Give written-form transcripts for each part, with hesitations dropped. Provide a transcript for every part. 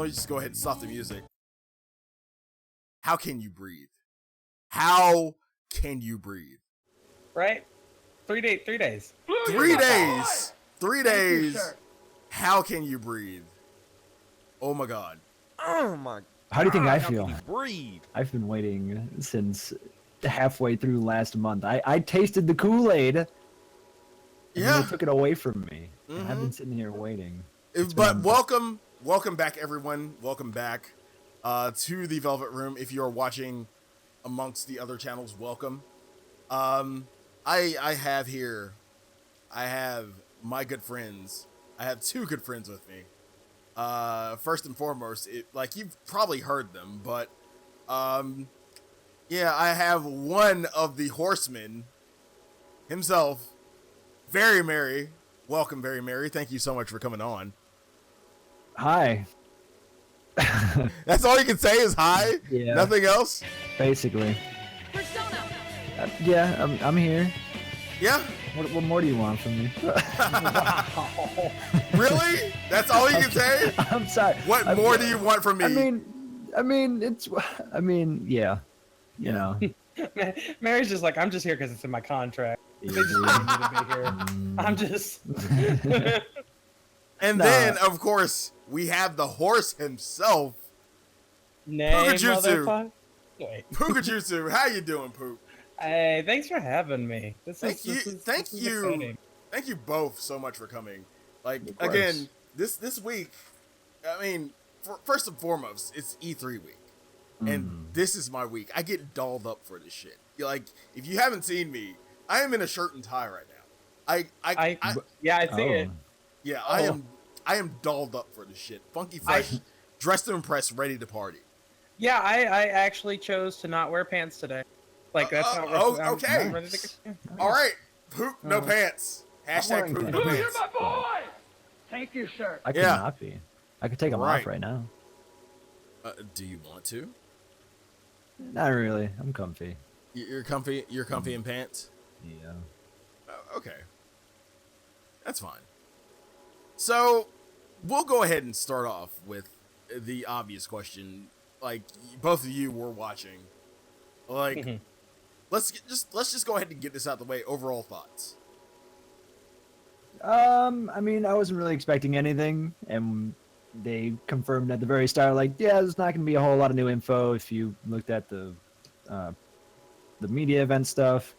let me just go ahead and stop the music. How can you breathe? How can you breathe? Right? 3 days. 3 days. 3 days. How can you breathe? Oh my God. Oh my God. How do you think I feel? Breathe. I've been waiting since halfway through last month. I tasted the Kool-Aid. And Yeah. they took it away from me. And I've been sitting here waiting. But welcome back, everyone. Welcome back to the Velvet Room. If you are watching amongst the other channels, welcome. I have my good friends. I have two good friends with me. First and foremost, like you've probably heard them, but yeah, I have one of the horsemen himself, Very Merry. Welcome, Very Merry. Thank you so much for coming on. Hi. That's all you can say is hi? Yeah. Nothing else? Basically. Persona. Yeah, I'm here. Yeah? What more do you want from me? Really? That's all you can say? I'm sorry. What more do you want from me? I mean, yeah. You know. Mary's just like, I'm just here because it's in my contract. They just wanted me to be here. I'm just. And then, of course, we have the horse himself, Pookajutsu. Wait. Pookajutsu, how you doing, Pook? Hey, thanks for having me. Thank you both so much for coming. Like, Of course. again, this week, I mean, first and foremost, it's E3 week. And this is my week. I get dolled up for this shit. Like, if you haven't seen me, I am in a shirt and tie right now. I see it. Yeah, I am dolled up for this shit. Funky fresh, dressed to impress, ready to party. Yeah, I actually chose to not wear pants today. Like that's not okay. I'm ready to All right, Pook, no pants. Hashtag Pook, no pants. You're my boy. Thank you, sir. I could not be. I could take them off right now. Do you want to? Not really. I'm comfy. You're comfy. You're comfy in pants. Yeah. Okay. That's fine. So, we'll go ahead and start off with the obvious question. Like, both of you were watching. Like, let's just go ahead and get this out of the way. Overall thoughts. I mean, I wasn't really expecting anything, and they confirmed at the very start, like, yeah, there's not going to be a whole lot of new info if you looked at the media event stuff.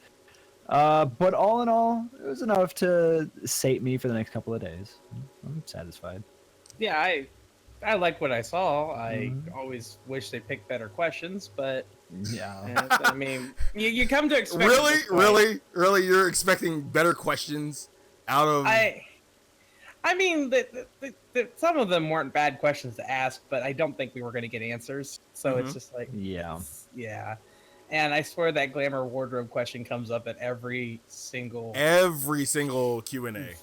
But all in all, it was enough to sate me for the next couple of days. I'm satisfied. Yeah, I like what I saw. I always wish they picked better questions, but yeah, I mean, you come to expect. Really, you're expecting better questions out of. I mean, some of them weren't bad questions to ask, but I don't think we were going to get answers. So it's just like, yeah. And I swear that glamour wardrobe question comes up at every single Q&A.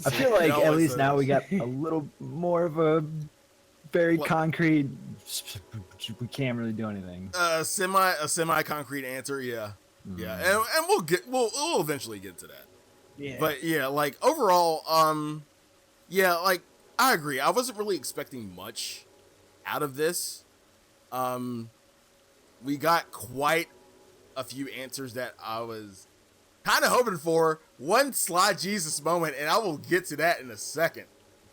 I feel like at least now we got a little more of a very concrete. We can't really do anything. A semi concrete answer, yeah, and we'll eventually get to that. Yeah. But yeah, like overall, yeah, like I agree. I wasn't really expecting much out of this. We got quite a few answers that I was kind of hoping for. One Sly Jesus moment, and I will get to that in a second.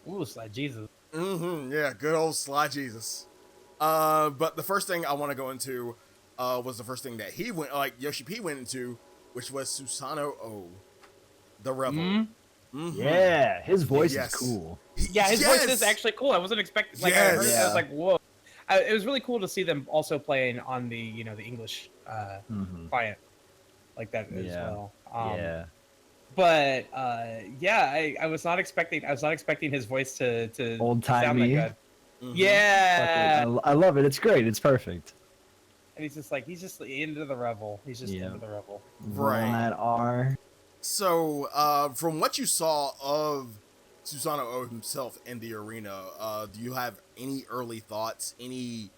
Ooh, Sly Jesus. Yeah, good old Sly Jesus. But the first thing I want to go into was the first thing that Yoshi P went into, which was Susanoo O, the Rebel. Yeah, his voice is cool. Yeah, his voice is actually cool. I wasn't expecting. Like, I heard it, I was like, whoa. It was really cool to see them also playing on the the English client like that as well. But I was not expecting. I was not expecting his voice to old sound that timey. good. Yeah, I love it. It's great. It's perfect. And he's just into the Rebel. He's just into the Rebel. Right. On that R. So, from what you saw of Susanoo O himself in the arena, do you have any early thoughts, any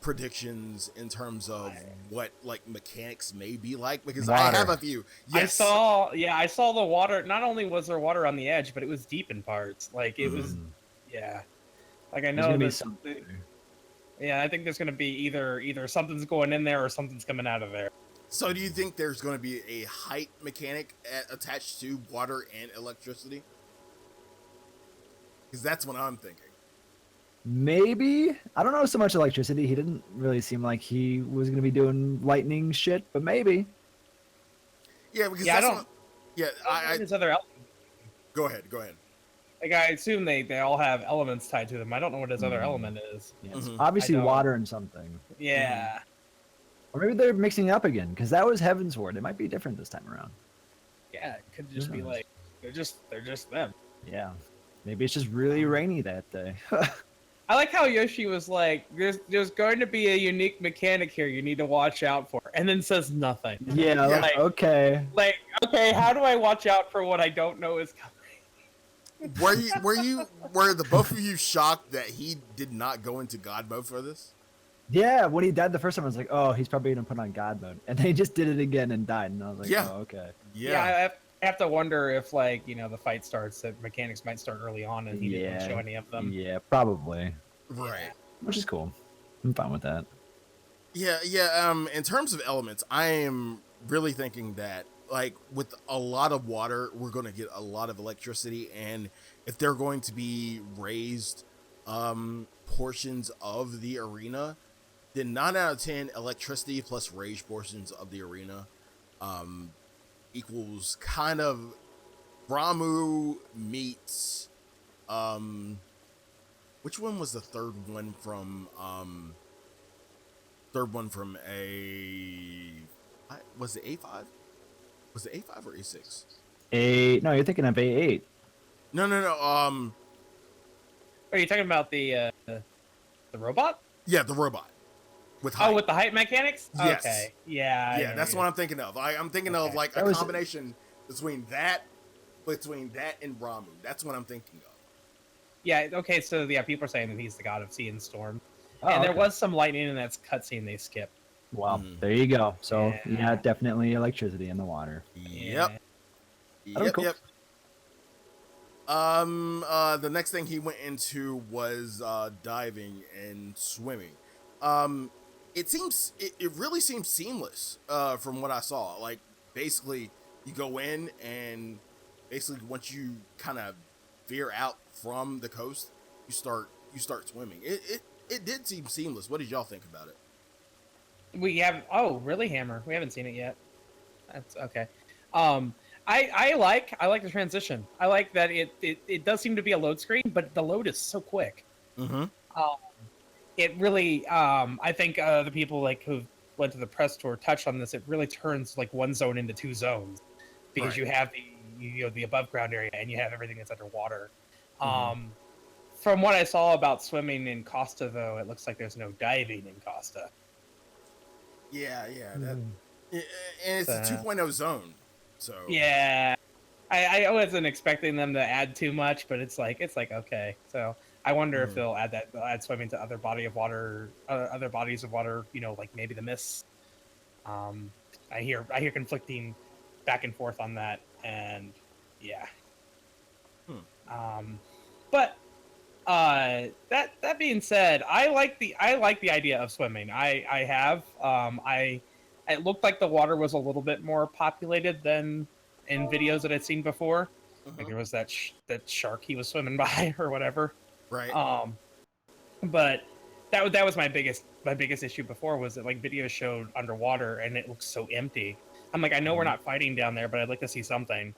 predictions in terms of what like mechanics may be like? Because I have a few. Yes. I saw the water. Not only was there water on the edge, but it was deep in parts. Like it was, like I know Yeah, I think there's gonna be either something's going in there or something's coming out of there. So do you think there's going to be a height mechanic attached to water and electricity? Because that's what I'm thinking. Maybe. I don't know so much electricity. He didn't really seem like he was going to be doing lightning shit, but maybe. Yeah, because Yeah, that's I don't. what, yeah, There's other elements. go ahead. Like I assume they all have elements tied to them. I don't know what his other element is. Yeah, it's Mhm. obviously I don't. water and something. Yeah. Or maybe they're mixing it up again, because that was Heaven's Ward. It might be different this time around. Yeah, it could just be knows? like they're just them. Yeah. Maybe it's just really rainy that day. I like how Yoshi was like, "There's going to be a unique mechanic here you need to watch out for," and then says nothing. Yeah, Yeah. like, okay. Like, okay, how do I watch out for what I don't know is coming? Were the both of you shocked that he did not go into God mode for this? Yeah, when he died the first time, I was like, oh, he's probably going to put on God mode. And then he just did it again and died. And I was like, Yeah. oh, okay. Yeah, I have to wonder if, like, the fight starts, that mechanics might start early on and he didn't Yeah. show any of them. Yeah, probably. Right. Which is cool. I'm fine with that. Yeah. In terms of elements, I am really thinking that, like, with a lot of water, we're going to get a lot of electricity, and if they're going to be raised portions of the arena, then 9 out of 10 electricity plus raised portions of the arena equals kind of Ramu meets which one was the third one from was it A5? Was it A5 or A6? No, you're thinking of A8. No. Are you talking about the robot? Yeah, the robot with height. Oh, with the height mechanics? Yes. Okay. Yeah. I Yeah, know that's you- what I'm thinking of. I'm thinking of Okay. like a That was- combination between that and Ramu. That's what I'm thinking of. Yeah. Okay. So yeah, people are saying that he's the god of sea and storm, Oh, and there okay. was some lightning in that cutscene they skipped. Well, Mhm. there you go. So, Yeah. yeah, definitely electricity in the water. Yep. Yeah. Yep. cool. Yep. The next thing he went into was diving and swimming. It really seems seamless from what I saw. Like, basically you go in and basically once you kind of veer out from the coast, you start swimming. It did seem seamless. What did y'all think about it? We have. Oh, really, Hammer? We haven't seen it yet. That's okay. I like the transition. I like that it does seem to be a load screen, but the load is so quick. Mm-hmm. It really, I think the people like who went to the press tour touched on this. It really turns like one zone into two zones because Right. you have the above ground area and you have everything that's underwater. From what I saw about swimming in Costa, though, it looks like there's no diving in Costa. Yeah. That, and it's a 2.0 zone. So Yeah, I wasn't expecting them to add too much, but it's like okay. So I wonder if they'll add swimming to other bodies of water. Like maybe the mists. I hear conflicting back and forth on that, and yeah. But that being said, I like the idea of swimming. It looked like the water was a little bit more populated than in videos that I'd seen before. Like there was that shark he was swimming by or whatever. Right. But that was my biggest issue before was that like videos showed underwater and it looks so empty. I'm like, I know we're not fighting down there, but I'd like to see something.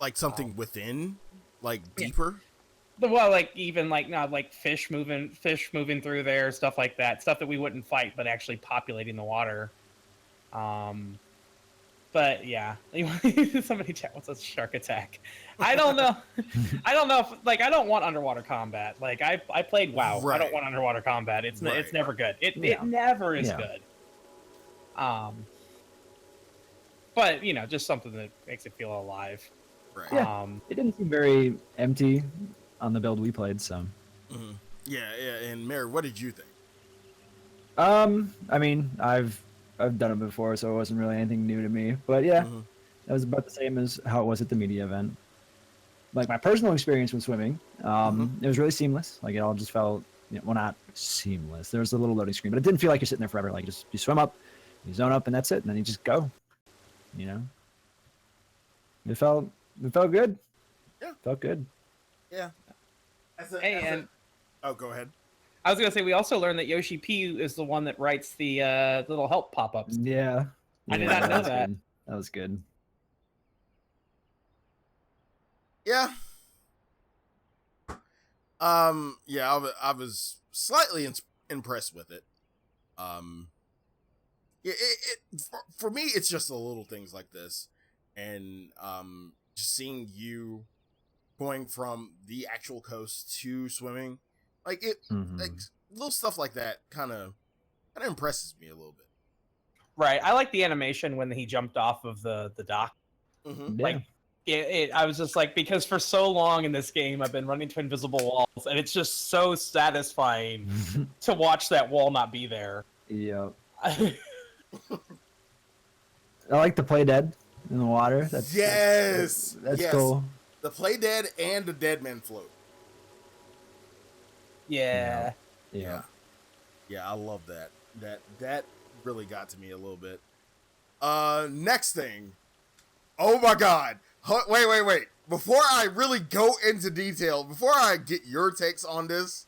Like something within, like deeper. Well, like even like not like fish moving through there, stuff like that, stuff that we wouldn't fight, but actually populating the water. But yeah, somebody chat what's a shark attack. I don't know. I don't know if like I don't want underwater combat. Like I played WoW. I Right. don't want underwater combat. It's Right. it's never good. It Yeah. never is Yeah. good. But just something that makes it feel alive. Right. Yeah. It didn't seem very empty on the build we played, so. Mm-hmm. Yeah. And Mary, what did you think? I mean, I've done it before, so it wasn't really anything new to me. But yeah, that was about the same as how it was at the media event. Like my personal experience with swimming, it was really seamless. Like it all just felt well, not seamless. There was a little loading screen, but it didn't feel like you're sitting there forever. Like you swim up, you zone up, and that's it. And then you just go. You know, it felt good. Yeah, felt good. Yeah. Oh, go ahead. I was gonna say we also learned that Yoshi P is the one that writes the little help pop-ups. Yeah. I did not know that. Good. That was good. Yeah. Yeah, I was slightly impressed with it. Yeah, for me, it's just the little things like this, and just seeing you going from the actual coast to swimming, like like little stuff like that, kind of impresses me a little bit. Right. I like the animation when he jumped off of the dock. Mm-hmm. Like. I was just like, because for so long in this game, I've been running to invisible walls, and it's just so satisfying to watch that wall not be there. Yeah. I like the play dead in the water. That's yes, cool. The play dead and the dead man float. Yeah. Yeah. I love that. That really got to me a little bit. Next thing. Oh my god. Wait. Before I really go into detail, before I get your takes on this,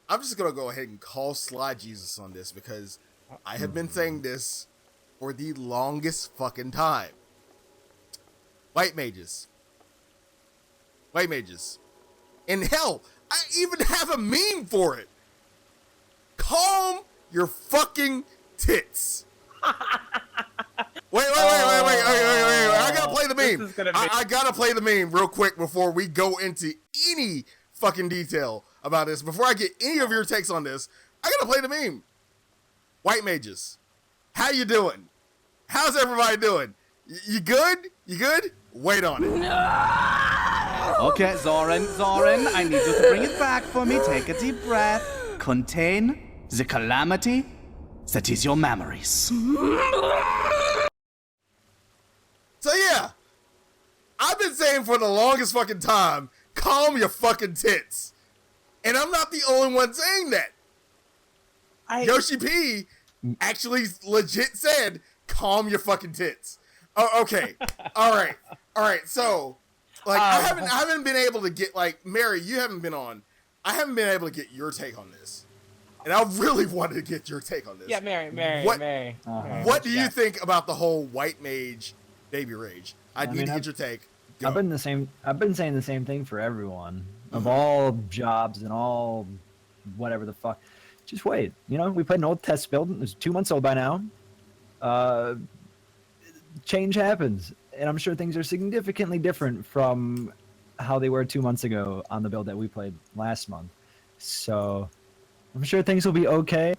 I'm just going to go ahead and call Sly Jesus on this because I have been saying this for the longest fucking time. White mages. And hell, I even have a meme for it. Calm your fucking tits. Wait. I gotta play the meme. I gotta play the meme real quick before we go into any fucking detail about this. Before I get any of your takes on this, I gotta play the meme. White mages, how you doing? How's everybody doing? You good? Wait on it. Okay, Zoran, I need you to bring it back for me. Take a deep breath. Contain the calamity that is your memories. So yeah, I've been saying for the longest fucking time, calm your fucking tits. And I'm not the only one saying that. Yoshi P actually legit said, calm your fucking tits. Oh, okay. All right. So, like, I haven't been able to get, like, Mary, you haven't been on. I haven't been able to get your take on this. And I really wanted to get your take on this. Yeah, Mary. What do you think about the whole white mage baby rage? I need to get your take. Go. I've been saying the same thing for everyone of all jobs and all whatever the fuck. Just wait. You know, we played an old test build. It was 2 months old by now. Change happens, and I'm sure things are significantly different from how they were 2 months ago on the build that we played last month. So I'm sure things will be okay.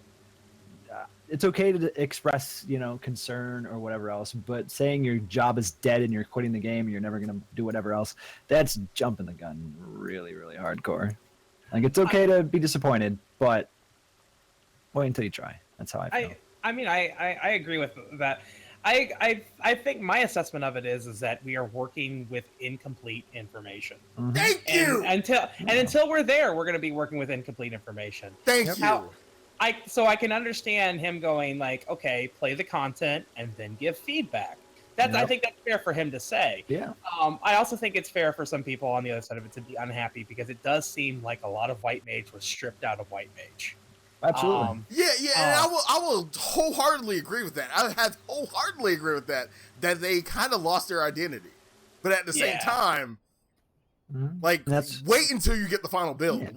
It's okay to express, concern or whatever else, but saying your job is dead and you're quitting the game and you're never going to do whatever else, that's jumping the gun really, really hardcore. Like, it's okay to be disappointed, but wait until you try. That's how I feel. I agree with that. I think my assessment of it is that we are working with incomplete information. Mm-hmm. Thank you. Until we're there, we're going to be working with incomplete information. Thank you. So I can understand him going like, okay, play the content and then give feedback. I think that's fair for him to say. Yeah. I also think it's fair for some people on the other side of it to be unhappy because it does seem like a lot of white mage was stripped out of white mage. Absolutely. And I will wholeheartedly agree with that. I have wholeheartedly agree with that they kind of lost their identity. But at the same time, wait until you get the final build. Yeah,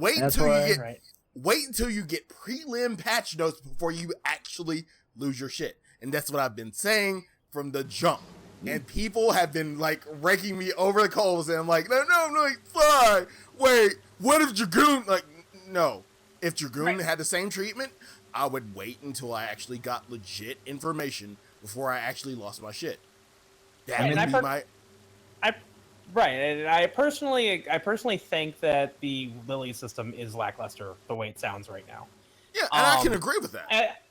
Wait until you get prelim patch notes before you actually lose your shit. And that's what I've been saying from the jump. And people have been like raking me over the coals, and I'm like, no, fly. Wait, what if Dragoon? Like, no. If Dragoon had the same treatment, I would wait until I actually got legit information before I actually lost my shit. I personally think that the Lily system is lackluster the way it sounds right now. Yeah, and I can agree with that.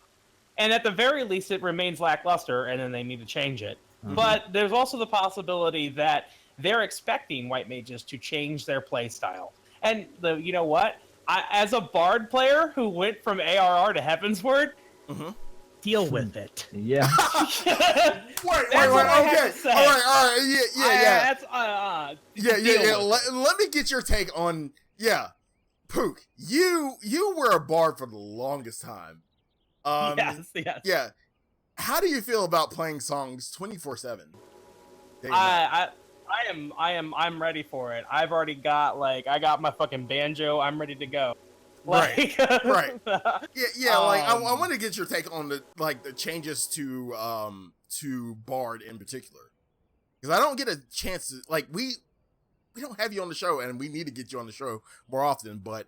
And at the very least, it remains lackluster, and then they need to change it. Mm-hmm. But there's also the possibility that they're expecting white mages to change their play style. And you know what? as a Bard player who went from ARR to Heavensward, deal with it. Yeah. Wait, okay. All right. Yeah. Let me get your take on, Pook, you were a Bard for the longest time. Yes. Yeah. How do you feel about playing songs 24/7? I'm ready for it. I've already got I got my fucking banjo. I'm ready to go. Right. Right. Yeah. I want to get your take on the changes to Bard in particular, because I don't get a chance to we don't have you on the show, and we need to get you on the show more often. But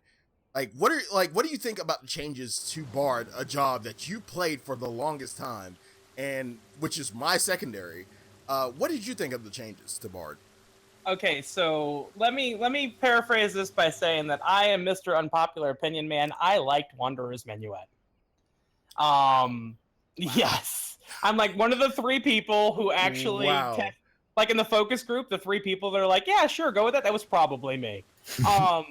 what do you think about the changes to Bard, a job that you played for the longest time, and which is my secondary? What did you think of the changes to Bard? Okay, so let me paraphrase this by saying that I am Mr. Unpopular Opinion Man. I liked Wanderer's Minuet. Yes, I'm one of the 3 people who actually in the focus group, the 3 people that are like, yeah, sure, go with that. That was probably me. I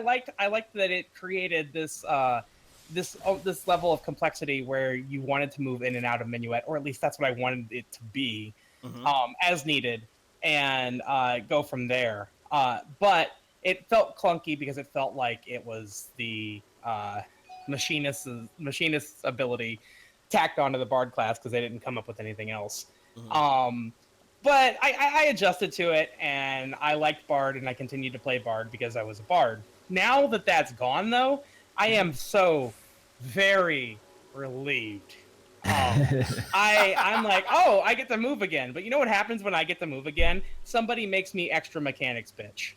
liked that it created this level of complexity where you wanted to move in and out of Minuet, or at least that's what I wanted it to be, as needed, and go from there. But it felt clunky because it felt like it was the machinist's ability tacked onto the Bard class because they didn't come up with anything else. But I adjusted to it, and I liked Bard, and I continued to play Bard because I was a Bard. Now that that's gone, though, I am so very relieved. I'm like, oh, I get to move again. But you know what happens when I get to move again? Somebody makes me extra mechanics, bitch.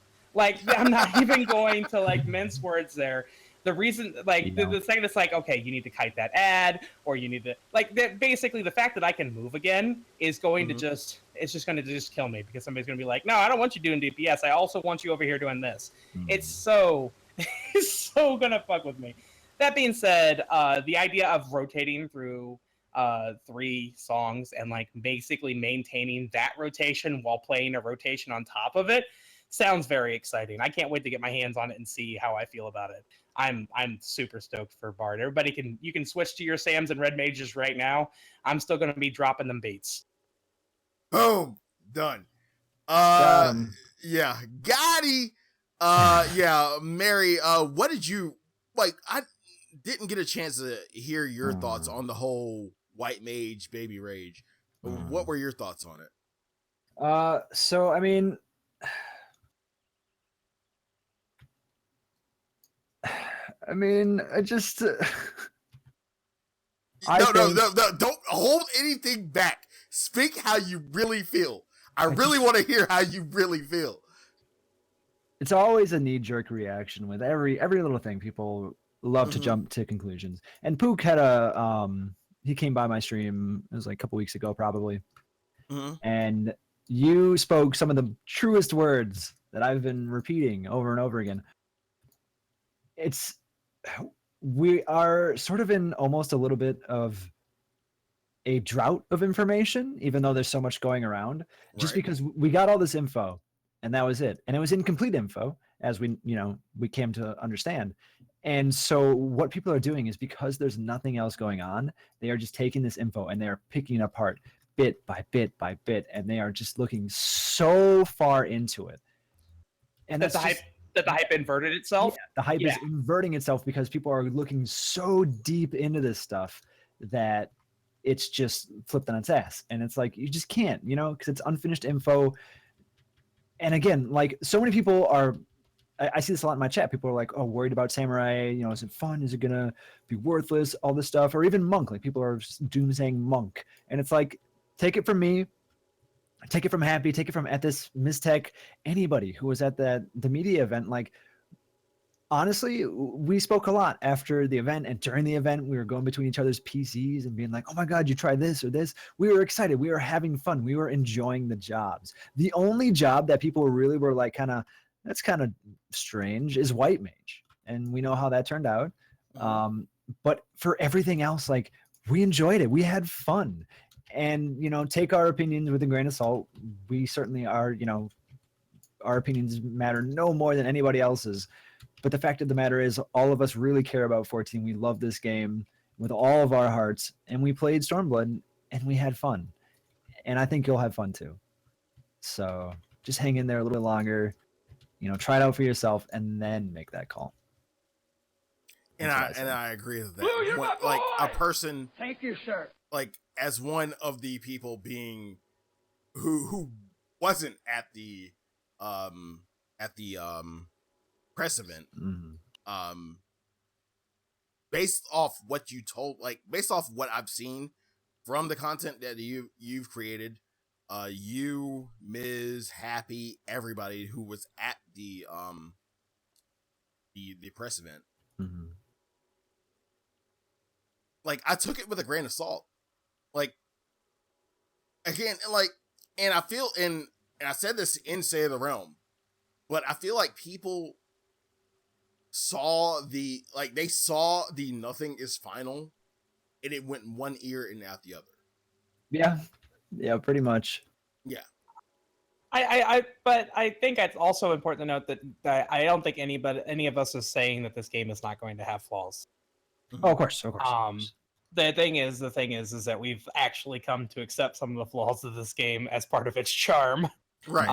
I'm not even going to mince words there. The reason, the second it's okay, you need to kite that ad, or you need to basically the fact that I can move again is going to just going to kill me, because somebody's going to be like, no, I don't want you doing DPS. I also want you over here doing this. It's so gonna fuck with me. That being said, the idea of rotating through 3 songs and basically maintaining that rotation while playing a rotation on top of it sounds very exciting. I can't wait to get my hands on it and see how I feel about it. I'm super stoked for Bard. You can switch to your Sams and Red Mages right now. I'm still gonna be dropping them beats. Boom, done. Yeah, Gotti. Mary, what did you I didn't get a chance to hear your thoughts on the whole White Mage Baby Rage. What were your thoughts on it? So I mean, I just no, don't hold anything back. Speak how you really feel. I really want to hear how you really feel. It's always a knee-jerk reaction with every little thing. People love to jump to conclusions. And Pook had he came by my stream, it was a couple weeks ago probably. And you spoke some of the truest words that I've been repeating over and over again. We are sort of in almost a little bit of a drought of information, even though there's so much going around, just because we got all this info and that was it. And it was incomplete info, as we came to understand. And so what people are doing is, because there's nothing else going on, they are just taking this info and they're picking it apart bit by bit by bit. And they are just looking so far into it. And that's the hype inverted itself. Yeah, the hype is inverting itself because people are looking so deep into this stuff that it's just flipped on its ass. And it's you just can't, because it's unfinished info. And again, so many people are, I see this a lot in my chat. People are worried about Samurai, is it fun? Is it going to be worthless? All this stuff. Or even Monk, people are doomsaying Monk. And it's take it from me. Take it from Happy, take it from Ethis, Mistech, anybody who was at the media event. Honestly, we spoke a lot after the event, and during the event, we were going between each other's PCs and being oh my God, you tried this or this. We were excited. We were having fun. We were enjoying the jobs. The only job that people really were that's kind of strange is White Mage. And we know how that turned out. But for everything else, we enjoyed it. We had fun. And, take our opinions with a grain of salt. We certainly are, our opinions matter no more than anybody else's. But the fact of the matter is, all of us really care about 14. We love this game with all of our hearts, and we played Stormblood, and we had fun. And I think you'll have fun too. So just hang in there a little bit longer, try it out for yourself, and then make that call. And I agree with that. Like a person, Thank you, sir. like as one of the people being who wasn't at the press event, based off what you told, like based off what I've seen from the content that you've created, you, Ms. Happy, everybody who was at the press event, like I took it with a grain of salt. Like again, and I feel and I said this in Say of the Realm, but I feel like people saw the nothing is final, and it went one ear and out the other. Yeah, pretty much. Yeah. But I think it's also important to note that I don't think any of us is saying that this game is not going to have flaws. Oh, of course. The thing is that we've actually come to accept some of the flaws of this game as part of its charm. Right.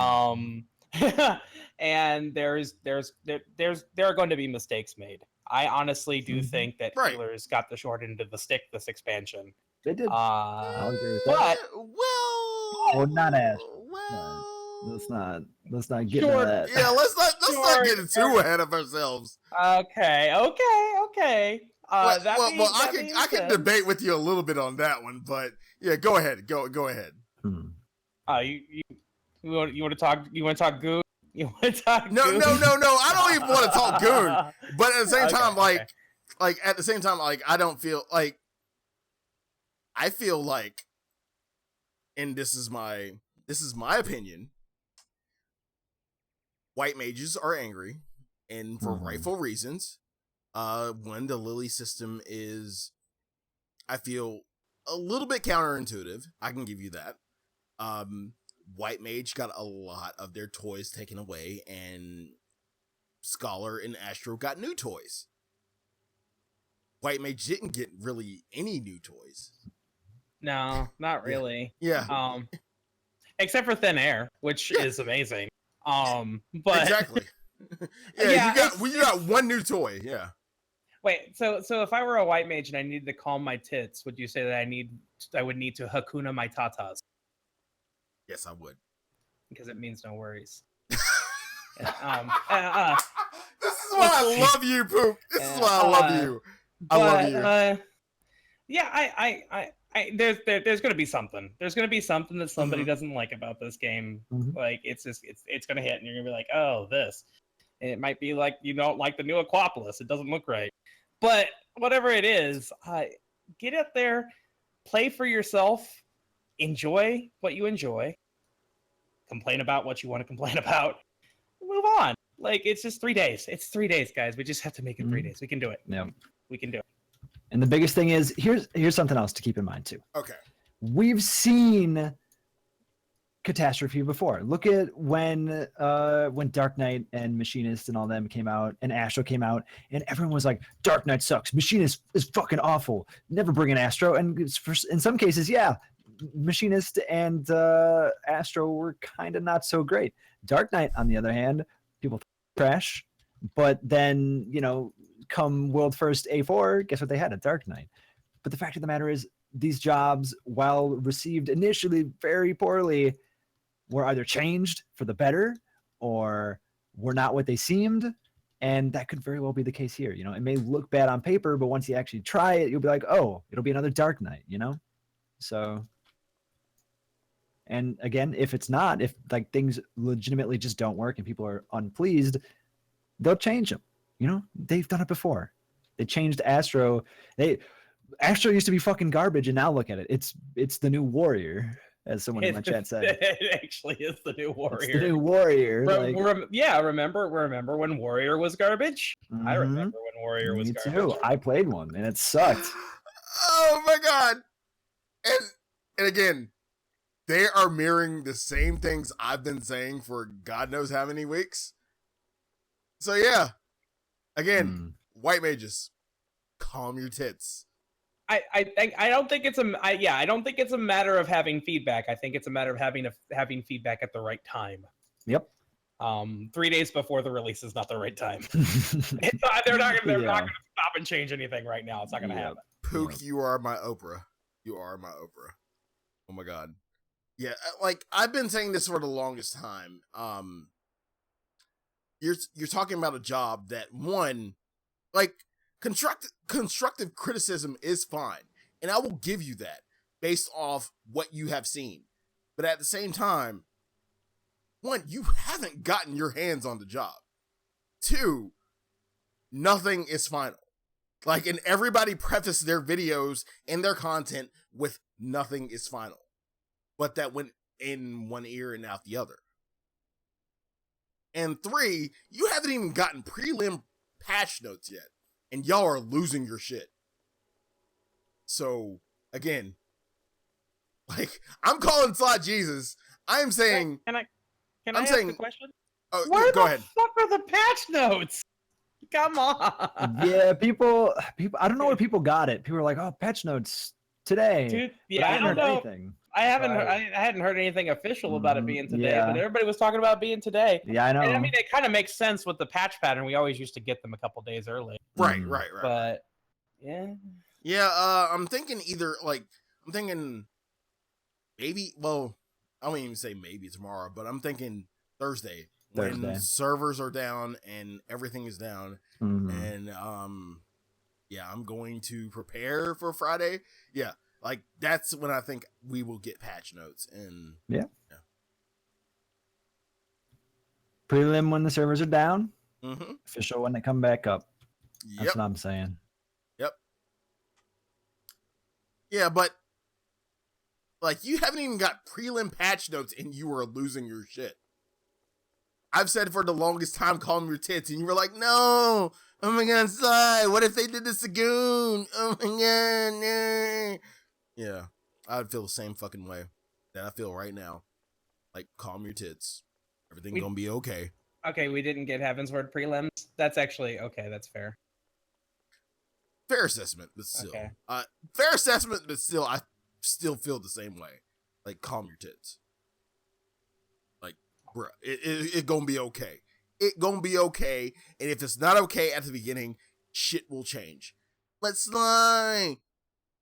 And there are going to be mistakes made. I honestly do think that healers got the short end of the stick this expansion. They did. I'll agree with that. Not Ash. Well, let's not get into that. Yeah, let's not get too ahead of ourselves. Okay. I can debate with you a little bit on that one, but yeah, go ahead. Go ahead. You want to talk? You want to talk Goon? You want to talk? No. I don't even want to talk Goon. But at the same time, I don't feel like. I feel like, and this is my opinion. White mages are angry, and for rightful reasons. When the Lily system is, I feel, a little bit counterintuitive. I can give you that. White Mage got a lot of their toys taken away, and Scholar and Astro got new toys. White Mage didn't get really any new toys. No, not really. Yeah. Except for Thin Air, which is amazing. But exactly. You got one new toy. Yeah. Wait, so if I were a white mage and I needed to calm my tits, would you say that I would need to Hakuna my tatas? Yes, I would. Because it means no worries. This is why I love you, Poop. This is why I love you. I love you. There's gonna be something. There's gonna be something that somebody doesn't like about this game. Like it's gonna hit, and you're gonna be like, oh, this. And it might be like you don't like the new Aquapolis. It doesn't look right. But whatever it is, get out there, play for yourself, enjoy what you enjoy, complain about what you want to complain about, move on. Like, it's just 3 days. It's 3 days, guys. We just have to make it 3 days. We can do it. Yeah. We can do it. And the biggest thing is, here's something else to keep in mind, too. Okay. We've seen catastrophe before. Look at when Dark Knight and Machinist and all them came out, and Astro came out, and everyone was like, Dark Knight sucks, Machinist is fucking awful, never bring in Astro. And in some cases, yeah, Machinist and Astro were kind of not so great. Dark Knight, on the other hand, people trash, but then, come World First A4, guess what they had? A Dark Knight. But the fact of the matter is, these jobs, while received initially very poorly, were either changed for the better or were not what they seemed. And that could very well be the case here. It may look bad on paper, but once you actually try it, you'll be like, oh, it'll be another Dark Knight, So, and again, if it's not, if like things legitimately just don't work and people are unpleased, they'll change them. They've done it before. They changed Astro. Astro used to be fucking garbage, and now look at it. It's the new Warrior, as someone in my chat said. It actually is the new Warrior. It's the new Warrior. Remember when Warrior was garbage? I remember when Warrior was garbage. Me too. I played one, and it sucked. Oh my god! And again, they are mirroring the same things I've been saying for God knows how many weeks. So yeah, again, white mages, calm your tits. I don't think it's I don't think it's a matter of having feedback. I think it's a matter of having feedback at the right time. Yep. 3 days before the release is not the right time. They're not gonna stop and change anything right now. It's not gonna happen. Pook, you are my Oprah. You are my Oprah. Oh my god. Yeah, like I've been saying this for the longest time. You're talking about a job that one, like constructive criticism is fine, and I will give you that based off what you have seen. But at the same time, one, you haven't gotten your hands on the job. Two, nothing is final. Like, and everybody preface their videos and their content with nothing is final. But that went in one ear and out the other. And three, you haven't even gotten prelim patch notes yet. And y'all are losing your shit. So, again, like, I'm calling Slot Jesus. I am saying... Can I ask a question? Oh, Where go ahead. Fuck are the patch notes? Come on. Yeah, people. I don't know where people got it. People were like, "Oh, patch notes today." Dude, But yeah, I don't know. anything. I hadn't heard anything official about it being today, yeah. but everybody was talking about it being today. Yeah, I know. And I mean, it kind of makes sense with the patch pattern. We always used to get them a couple days early. Right. But yeah. Yeah, I'm thinking maybe, well, I won't even say maybe tomorrow, but I'm thinking Thursday. When servers are down and everything is down. And yeah, I'm going to prepare for Friday. Yeah, like that's when I think we will get patch notes. And yeah. Prelim when the servers are down. Official when they come back up. That's what I'm saying. Yep. Yeah, but like you haven't even got prelim patch notes and you are losing your shit. I've said for the longest time, calm your tits, and you were like, no, oh my god, Sly, what if they did this to Goon? Oh my god, no. Yeah, I would feel the same fucking way that I feel right now. Like, calm your tits. Everything's gonna be okay. Okay, we didn't get Heavensward prelims. That's actually, okay, that's fair. Fair assessment, but still. Okay. Fair assessment, but still, I still feel the same way. Like, calm your tits. Bruh, it gonna be okay. It gonna be okay. And if it's not okay at the beginning, shit will change. But Sly,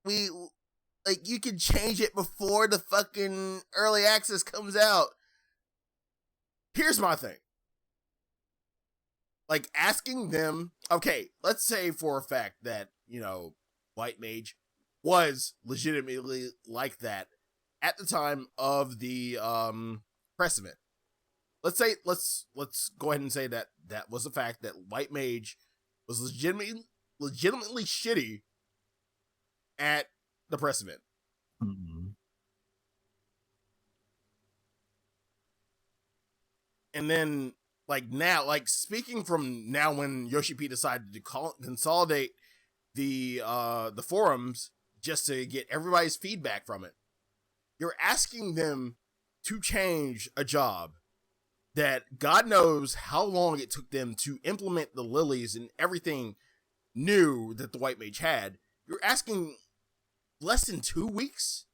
you can change it before the fucking early access comes out. Here's my thing. Like, asking them, okay, let's say for a fact that, White Mage was legitimately like that at the time of the press event. Let's go ahead and say that was a fact, that White Mage was legitimately shitty at the press event. And then, like, now, like, speaking from now when Yoshi P decided to consolidate the forums just to get everybody's feedback from it, you're asking them to change a job that God knows how long it took them to implement the lilies and everything new that the White Mage had. You're asking less than 2 weeks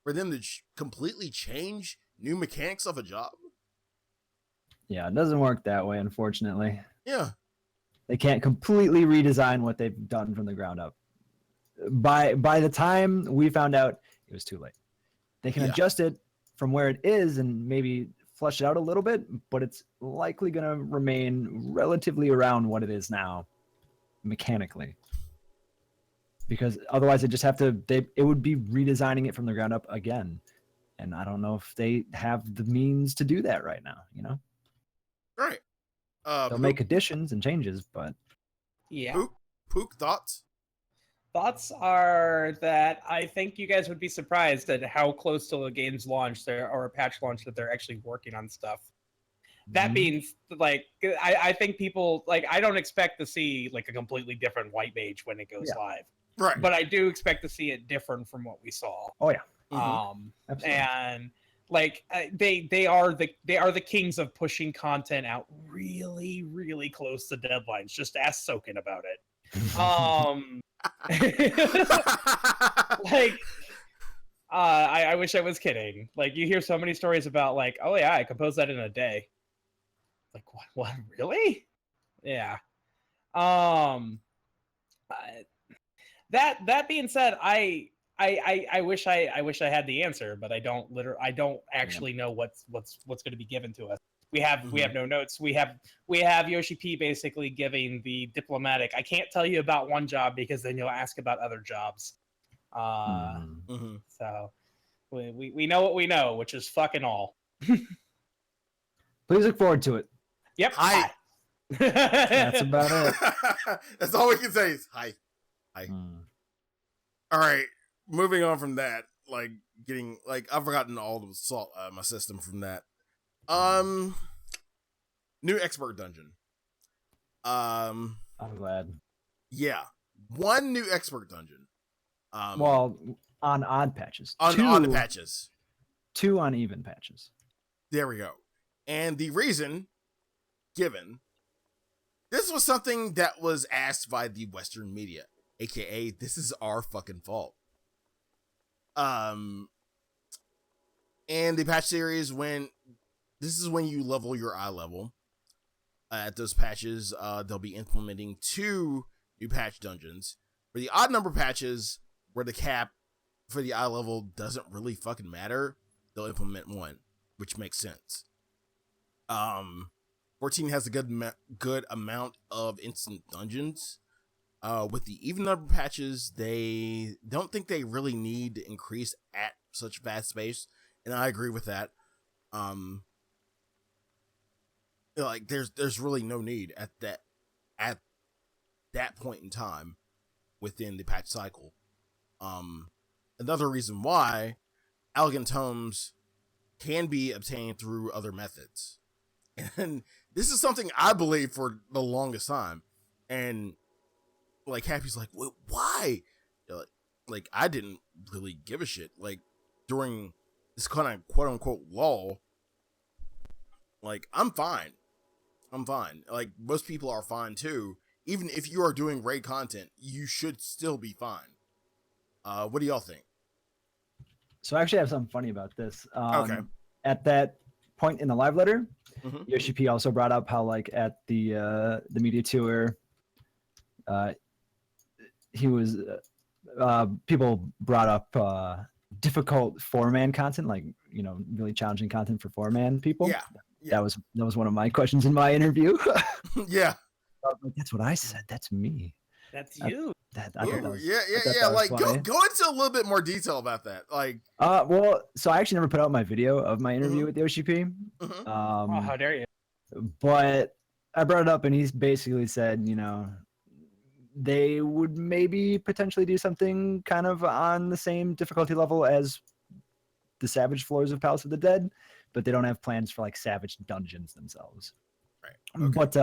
for them to completely change new mechanics of a job? Yeah, it doesn't work that way, unfortunately. Yeah. They can't completely redesign what they've done from the ground up. By the time we found out, it was too late. They can adjust it from where it is and maybe flush it out a little bit, but it's likely going to remain relatively around what it is now, mechanically. Because otherwise, it would be redesigning it from the ground up again, and I don't know if they have the means to do that right now. Right. They'll make additions and changes, but yeah. Pook, thoughts? Thoughts are that I think you guys would be surprised at how close to a game's launch or a patch launch that they're actually working on stuff. That means, like, I think people, like, I don't expect to see, like, a completely different White Mage when it goes live. Right. But I do expect to see it different from what we saw. Oh, yeah. Absolutely. And Like they are the kings of pushing content out really, really close to deadlines. Just ask Soken about it. Like I wish I was kidding. Like you hear so many stories about like, oh yeah, I composed that in a day. Like what really? Yeah. That being said, I wish I had the answer, but I don't actually know what's going to be given to us. We have no notes. We have Yoshi P basically giving the diplomatic. I can't tell you about one job because then you'll ask about other jobs. So we know what we know, which is fucking all. Please look forward to it. Yep. Hi. That's about it. That's all we can say is hi. Hi. All right. Moving on from that, like getting like I've forgotten all the salt out of my system from that. New expert dungeon. I'm glad. Yeah. One new expert dungeon. Well, on odd patches. On odd patches. 2 on even patches. There we go. And the reason given, this was something that was asked by the Western media, aka this is our fucking fault. And the patch series, this is when you level your eye level. At those patches, they'll be implementing 2 new patch dungeons. For the odd number patches, where the cap for the eye level doesn't really fucking matter, they'll implement 1, which makes sense. 14 has a good amount of instant dungeons. With the even number patches, they don't think they really need to increase at such fast pace, and I agree with that. Like there's really no need at that point in time within the patch cycle. Another reason why elegant tomes can be obtained through other methods, and this is something I believe for the longest time, and like Happy's like, well, why? Like I didn't really give a shit. Like during this kind of quote unquote lull, like I'm fine. Like most people are fine too. Even if you are doing raid content, you should still be fine. What do y'all think? So I actually have something funny about this. Okay. At that point in the live letter, Yoshi P also brought up how like at the media tour, he was people brought up difficult 4-man content, like really challenging content for 4-man people. Yeah. That was one of my questions in my interview. Yeah. That's what I said. That's me. That's you. I thought that was, Yeah. was Like funny. go into a little bit more detail about that. Like, well, so I actually never put out my video of my interview with Yoshi P. Oh, how dare you? But I brought it up, and he's basically said, they would maybe potentially do something kind of on the same difficulty level as the Savage floors of Palace of the Dead, but they don't have plans for like Savage dungeons themselves. right. Okay. But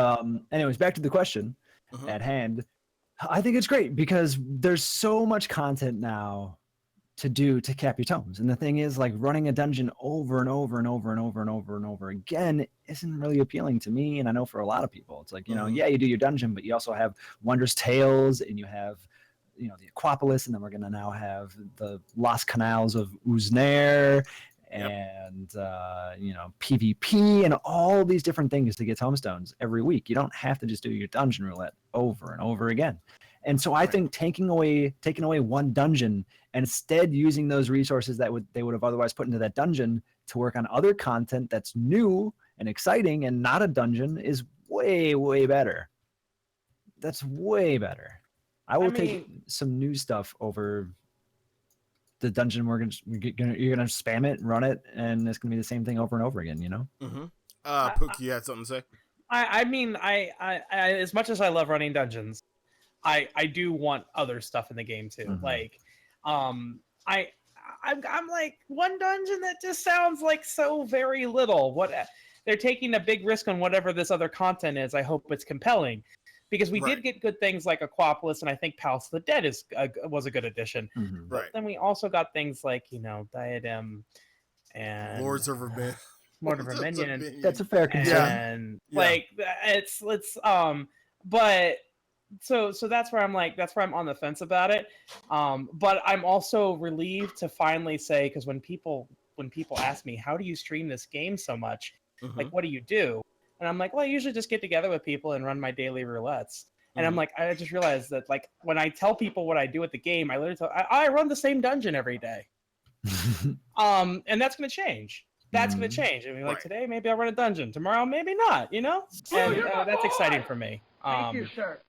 anyways, back to the question at hand. I think it's great because there's so much content now to do to cap your tomes. And the thing is, like, running a dungeon over and over and over and over and over and over again isn't really appealing to me. And I know for a lot of people, it's like, yeah, you do your dungeon, but you also have Wondrous Tales, and you have, the Aquapolis, and then we're going to now have the Lost Canals of Uznair, and PvP, and all these different things to get tomestones every week. You don't have to just do your dungeon roulette over and over again. And so I think taking away one dungeon and instead using those resources that they would have otherwise put into that dungeon to work on other content that's new and exciting and not a dungeon is way, way better. That's way better. I will take some new stuff over the dungeon. You're gonna spam it, run it, and it's gonna be the same thing over and over again. Pook, you had something to say? I as much as I love running dungeons, I do want other stuff in the game too. Like, I'm like, one dungeon that just sounds like so very little. What they're taking a big risk on whatever this other content is. I hope it's compelling. Because we did get good things like Aquapolis, and I think Palace of the Dead was a good addition. Right. Then we also got things like, Diadem, and Lords of Verminion. Lord of Verminion. That's a fair concern. And like it's but so that's where I'm like, that's where I'm on the fence about it. But I'm also relieved to finally say, because when people ask me, how do you stream this game so much, like what do you do, and I'm like, well, I usually just get together with people and run my daily roulettes. And I'm like, I just realized that, like, when I tell people what I do at the game, I literally I run the same dungeon every day. And that's going to change. That's going to change. I mean, like today, maybe I'll run a dungeon. Tomorrow, maybe not. You know, and that's exciting for me. Thank you, sir.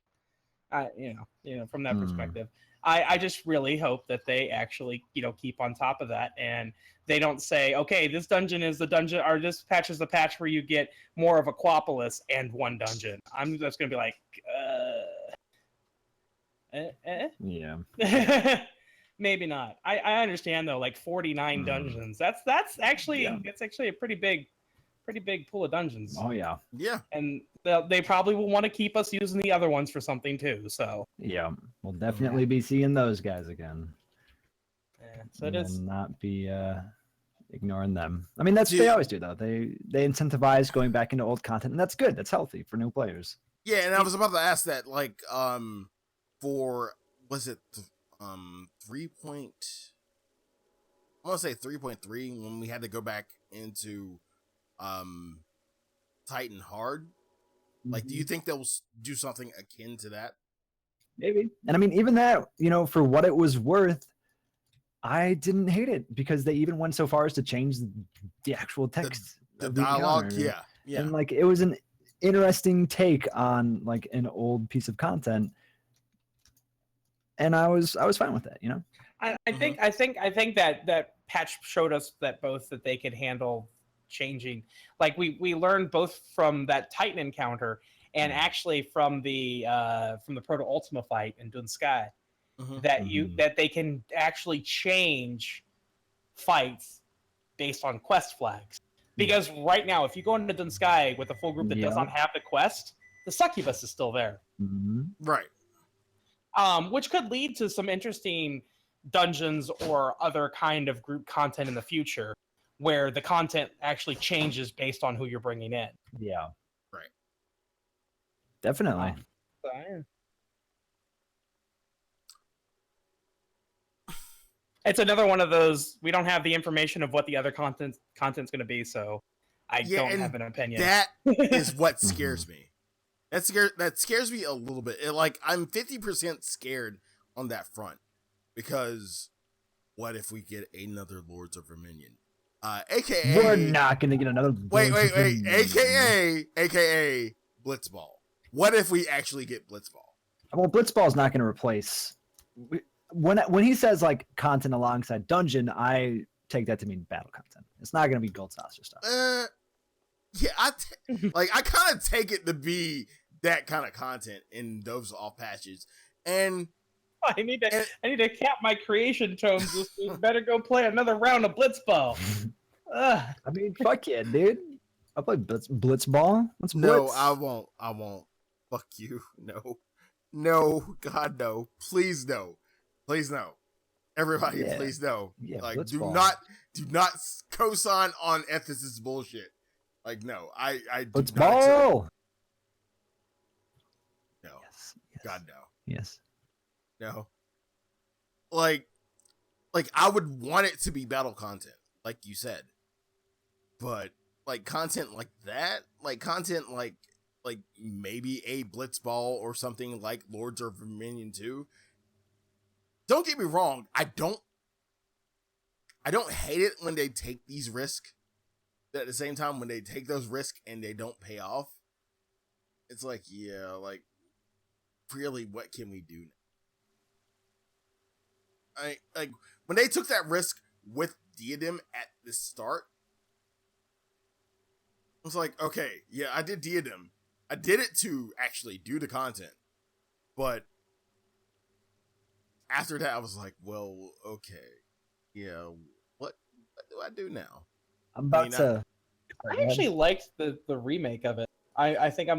You know, from that perspective, I just really hope that they actually, you know, keep on top of that, and they don't say, okay, this dungeon is the dungeon, or this patch is the patch where you get more of Aquapolis and one dungeon. I'm just gonna be like, Yeah. Maybe not. I understand though, like 49 dungeons. That's actually a pretty big pool of dungeons. Oh yeah. Yeah. And they probably will want to keep us using the other ones for something too. So yeah, we'll definitely be seeing those guys again. Yeah, so it is not be ignoring them. I mean, they always do though. They incentivize going back into old content, and that's good. That's healthy for new players. Yeah, and I was about to ask that, like, for was it 3 point? I want to say 3.3 when we had to go back into Titan Hard. Like, do you think they'll do something akin to that? Maybe. And I mean, even that, you know, for what it was worth, I didn't hate it because they even went so far as to change the actual text, the dialogue. Yeah. And like, it was an interesting take on like an old piece of content, and I was fine with that. You know, I think that patch showed us that they could handle changing. Like we learned both from that Titan encounter and actually from the Proto Ultima fight in Dun Sky, that they can actually change fights based on quest flags. Because right now, if you go into Dun Sky with a full group that does not have the quest, the succubus is still there. Right. Which could lead to some interesting dungeons or other kind of group content in the future, where the content actually changes based on who you're bringing in. Yeah. Right. Definitely. It's another one of those, we don't have the information of what the other content's going to be, so I don't have an opinion. That is what scares me. That scares me a little bit. I'm 50% scared on that front, because what if we get another Lords of Verminion? AKA, we're not gonna get another. Wait. AKA Blitzball. What if we actually get Blitzball? Well, Blitzball's not gonna replace. When he says like content alongside dungeon, I take that to mean battle content. It's not gonna be gold saucer stuff. Yeah, I kind of take it to be that kind of content in those off patches, and I need to cap my creation tomes. This better go play another round of Blitzball. I mean, fuck yeah, dude. I'll play Blitzball. Let's blitz. No, I won't. Fuck you. No, God, no. Please no. Everybody, please no. Yeah, like, Blitzball. do not co-sign on ethicist bullshit. Like, no, I do Blitzball. not. No. Yes. God, no. Yes. No. Like I would want it to be battle content, like you said. But like content like that, like content like maybe a Blitzball or something like Lords of Verminion 2. Don't get me wrong, I don't hate it when they take these risks. But at the same time, when they take those risks and they don't pay off, it's like, yeah, like really, what can we do now? Like when they took that risk with Diadem at the start, I was like, okay, yeah, I did Diadem. I did it to actually do the content, but after that, I was like, well, okay, yeah, what do I do now? I actually liked the remake of it. I think I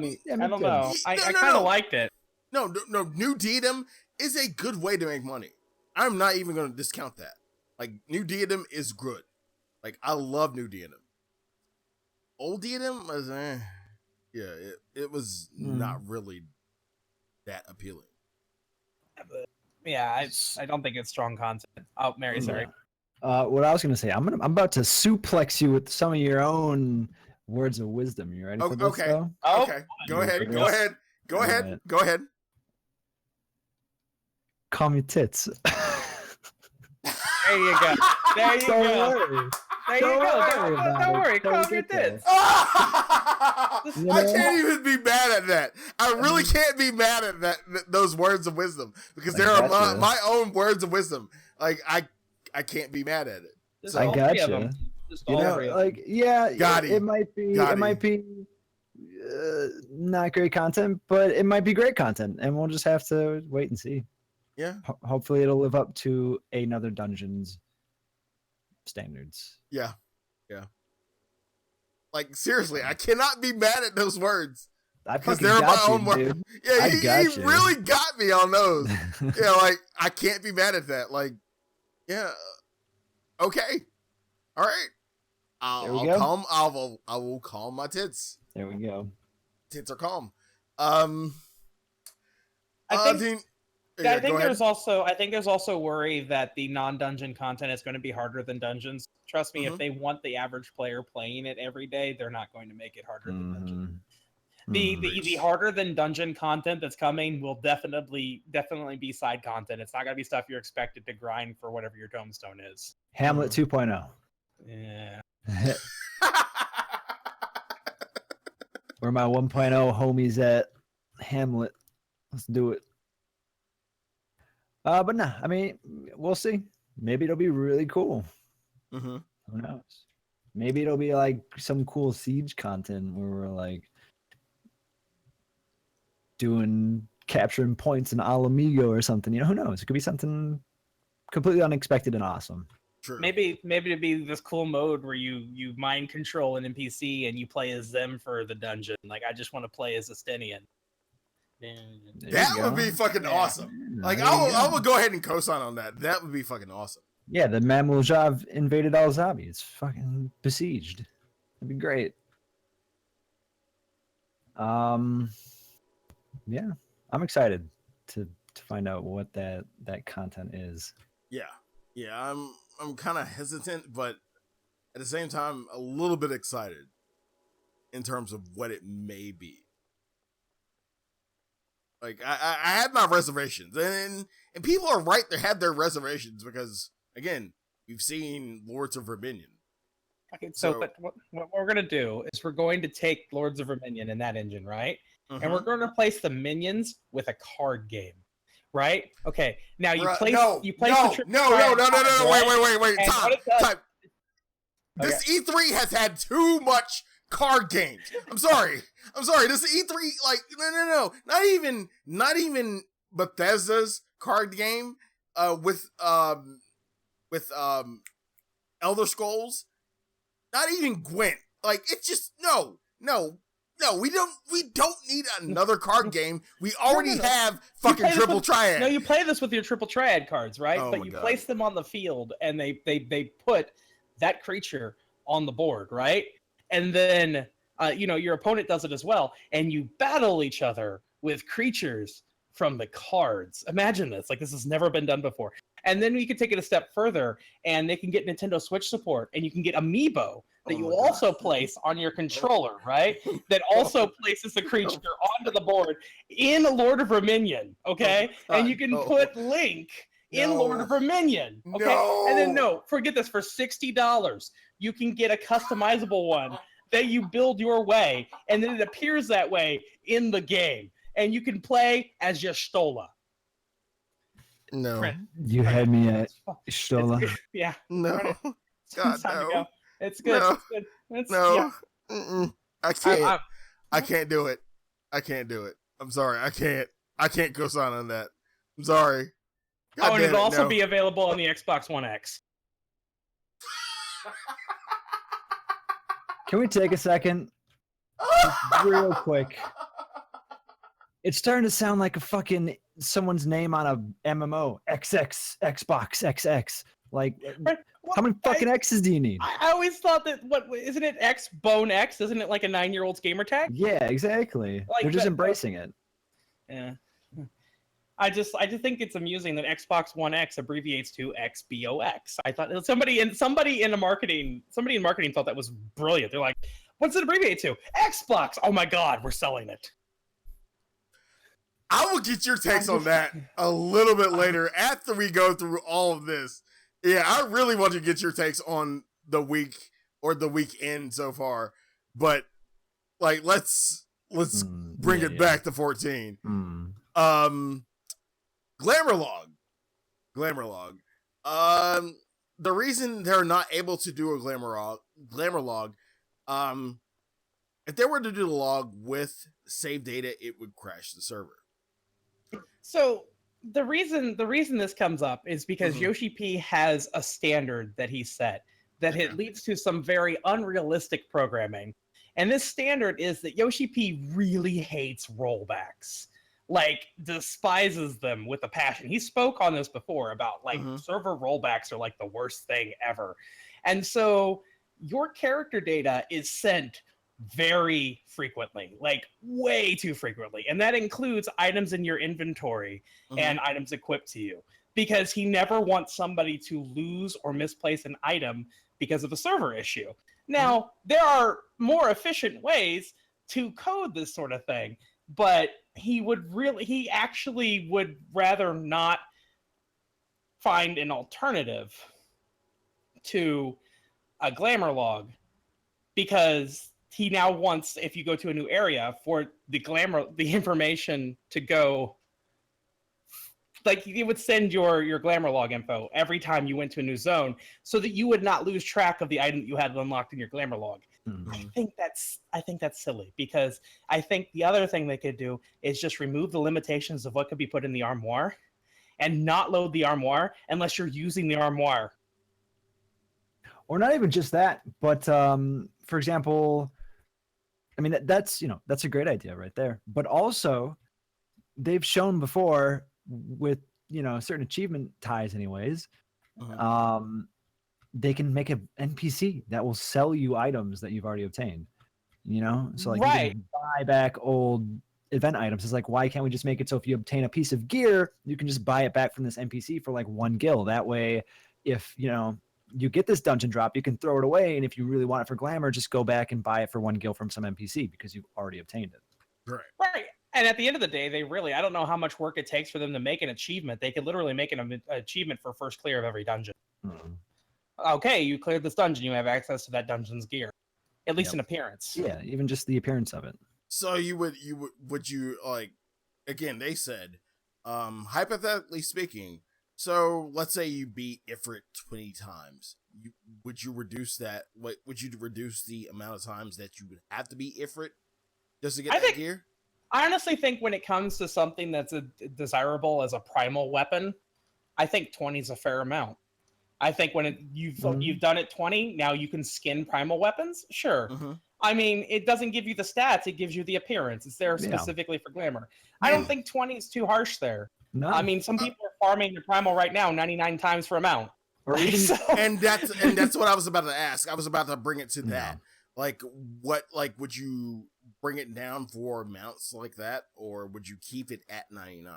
don't know. I kind of liked it. No, New Diadem is a good way to make money. I'm not even going to discount that. Like, New Diadem is good. Like, I love new D&M. Old D&M was, it was not really that appealing. Yeah, I don't think it's strong content. Oh, Mary, sorry. What I was gonna say, I'm about to suplex you with some of your own words of wisdom. You ready for this? Okay. Though? Oh, Okay. Go ahead. Alright. Go ahead. Call me tits. There you go. There you Don't go. worry. There you go. Don't worry. Calm your tits. I can't even be mad at that. I really can't be mad at those words of wisdom, because there are my own words of wisdom. Like, I can't be mad at it. Just I all got three of you. them. Just You all know, three of like, yeah, Got it. it might be not great content, but it might be great content, and we'll just have to wait and see. Yeah. Hopefully, it'll live up to another Dungeons standards. Yeah. Like, seriously, I cannot be mad at those words. I Because fucking they're my got own you, words. dude. Yeah, I he got you. really got me on those. Yeah, like, I can't be mad at that. Like, yeah. Okay. All right. There we go. I will calm my tits. There we go. Tits are calm. I think there's also worry that the non-dungeon content is going to be harder than dungeons. Trust me, if they want the average player playing it every day, they're not going to make it harder than dungeon. The harder than dungeon content that's coming will definitely be side content. It's not going to be stuff you're expected to grind for whatever your tombstone is. Hamlet 2.0. Yeah. Where my 1.0 homies at? Hamlet. Let's do it. But nah, I mean, we'll see. Maybe it'll be really cool. Mm-hmm. Who knows? Maybe it'll be like some cool siege content where we're like capturing points in Alamigo or something. You know, who knows? It could be something completely unexpected and awesome. True. Maybe to be this cool mode where you mind control an NPC and you play as them for the dungeon. Like, I just want to play as a Stenian. That would be fucking awesome. Like, I will go ahead and co-sign on that. That would be fucking awesome. Yeah, the Mamlujav invaded Al-Zabi. It's fucking besieged. That'd be great. Yeah, I'm excited to find out what that content is. Yeah, I'm kind of hesitant, but at the same time, a little bit excited in terms of what it may be. Like, I had my reservations, and people are right to have their reservations because, again, we've seen Lords of Verminion. Okay, but what we're going to do is we're going to take Lords of Verminion in that engine, right? Mm-hmm. And we're going to replace the minions with a card game, right? Okay, now you place no, the wait. Time. This E3 has had too much card games. I'm sorry. This E3, like, no. Not even Bethesda's card game with Elder Scrolls. Not even Gwent. Like, it's just no. We don't need another card game. We already have fucking Triple Triad. No, you play this with your Triple Triad cards, right? Oh, but you place them on the field, and they put that creature on the board, right? And then your opponent does it as well, and you battle each other with creatures from the cards. Imagine this. Like, this has never been done before. And then we can take it a step further, and they can get Nintendo Switch support, and you can get Amiibo that you also place on your controller, right? That also places the creature onto the board in Lord of Verminion, okay? And you can put Link in Lord of Verminion, okay? And then, forget this, for $60, you can get a customizable one that you build your way, and then it appears that way in the game. And you can play as Y'shtola. No. You had me at Y'shtola. Yeah. No. God, no. It's good. No. It's good. No. Yeah. I can't. I can't do it. I'm sorry. I can't co-sign on that. I'm sorry. God and it'll also be available on the Xbox One X. Can we take a second? Real quick. It's starting to sound like a fucking someone's name on a MMO. XX, Xbox, XX. Like, How many fucking X's do you need? I always thought that isn't it X Bone X? Isn't it like a 9-year-old's gamer tag? Yeah, exactly. Like They're just embracing it. Yeah. I just think it's amusing that Xbox One X abbreviates to XBOX. I thought somebody in marketing thought that was brilliant. They're like, what's it abbreviate to? Xbox. Oh my god, we're selling it. I will get your takes on that a little bit later after we go through all of this. Yeah, I really want to get your takes on the week or the weekend so far. But like let's bring it back to 14. Glamour log. The reason they're not able to do a glamour log, if they were to do the log with save data, it would crash the server. So the reason this comes up is because Yoshi P has a standard that he set that it leads to some very unrealistic programming. And this standard is that Yoshi P really hates rollbacks. Like, despises them with a passion. He spoke on this before about, like, server rollbacks are, like, the worst thing ever. And so your character data is sent very frequently, like, way too frequently. And that includes items in your inventory and items equipped to you. Because he never wants somebody to lose or misplace an item because of a server issue. Now, there are more efficient ways to code this sort of thing. But he actually would rather not find an alternative to a glamour log because he now wants, if you go to a new area, for the information to go, like he would send your glamour log info every time you went to a new zone so that you would not lose track of the item that you had unlocked in your glamour log. I think that's silly because I think the other thing they could do is just remove the limitations of what could be put in the armoire and not load the armoire unless you're using the armoire. Or not even just that, but for example, I mean that's a great idea right there. But also, they've shown before with certain achievement ties, anyways. They can make an NPC that will sell you items that you've already obtained. So like you can buy back old event items. It's like, why can't we just make it so if you obtain a piece of gear, you can just buy it back from this NPC for like 1 gil? That way, if you get this dungeon drop, you can throw it away, and if you really want it for glamour, just go back and buy it for 1 gil from some NPC because you've already obtained it. Right. And at the end of the day, I don't know how much work it takes for them to make an achievement. They could literally make an achievement for first clear of every dungeon. Okay, you cleared this dungeon, you have access to that dungeon's gear, at least in appearance. Yeah, even just the appearance of it. So would you like, again, they said, hypothetically speaking, so let's say you beat Ifrit 20 times. Would you reduce that? Would you reduce the amount of times that you would have to beat Ifrit just to get that gear? I honestly think when it comes to something that's desirable as a primal weapon, I think 20 is a fair amount. I think when you've done it 20, now you can skin primal weapons. Sure. I mean, it doesn't give you the stats; it gives you the appearance. It's there specifically for glamour. I don't think 20 is too harsh there. No. I mean, some people are farming their primal right now 99 times for a mount. And that's what I was about to ask. I was about to bring it to that. Like, would you bring it down for mounts like that, or would you keep it at 99?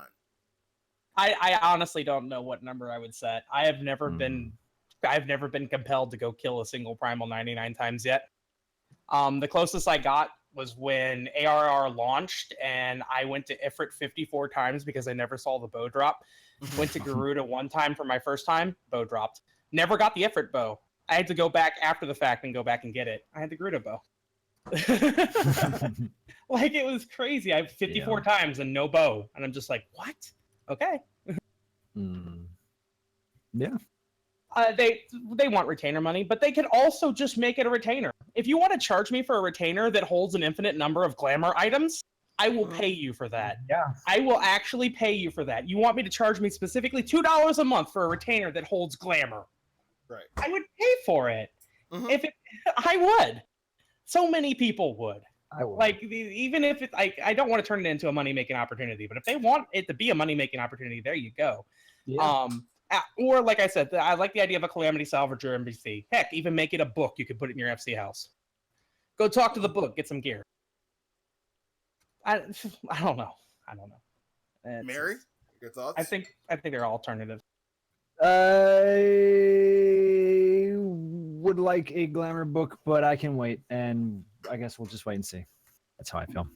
I honestly don't know what number I would set. I've never been compelled to go kill a single primal 99 times yet. The closest I got was when ARR launched, and I went to Ifrit 54 times because I never saw the bow drop. Went to Garuda 1 time for my first time, bow dropped. Never got the Ifrit bow. I had to go back after the fact and go back and get it. I had the Garuda bow. Like, it was crazy. I have 54 times and no bow, and I'm just like, what? Okay. Yeah. They want retainer money, but they could also just make it a retainer. If you want to charge me for a retainer that holds an infinite number of glamour items, I will pay you for that. Yeah. I will actually pay you for that. You want me to charge me specifically $2 a month for a retainer that holds glamour? Right. I would pay for it. I would. So many people would. I would. Like, even if I don't want to turn it into a money-making opportunity, but if they want it to be a money-making opportunity, there you go. Yeah. Or like I said, I like the idea of a Calamity Salvager NPC. Heck, even make it a book. You could put it in your FC house. Go talk to the book. Get some gear. I don't know. It's Mary, just, your thoughts? I think there are alternatives. I would like a glamour book, but I can wait, and I guess we'll just wait and see. That's how I feel.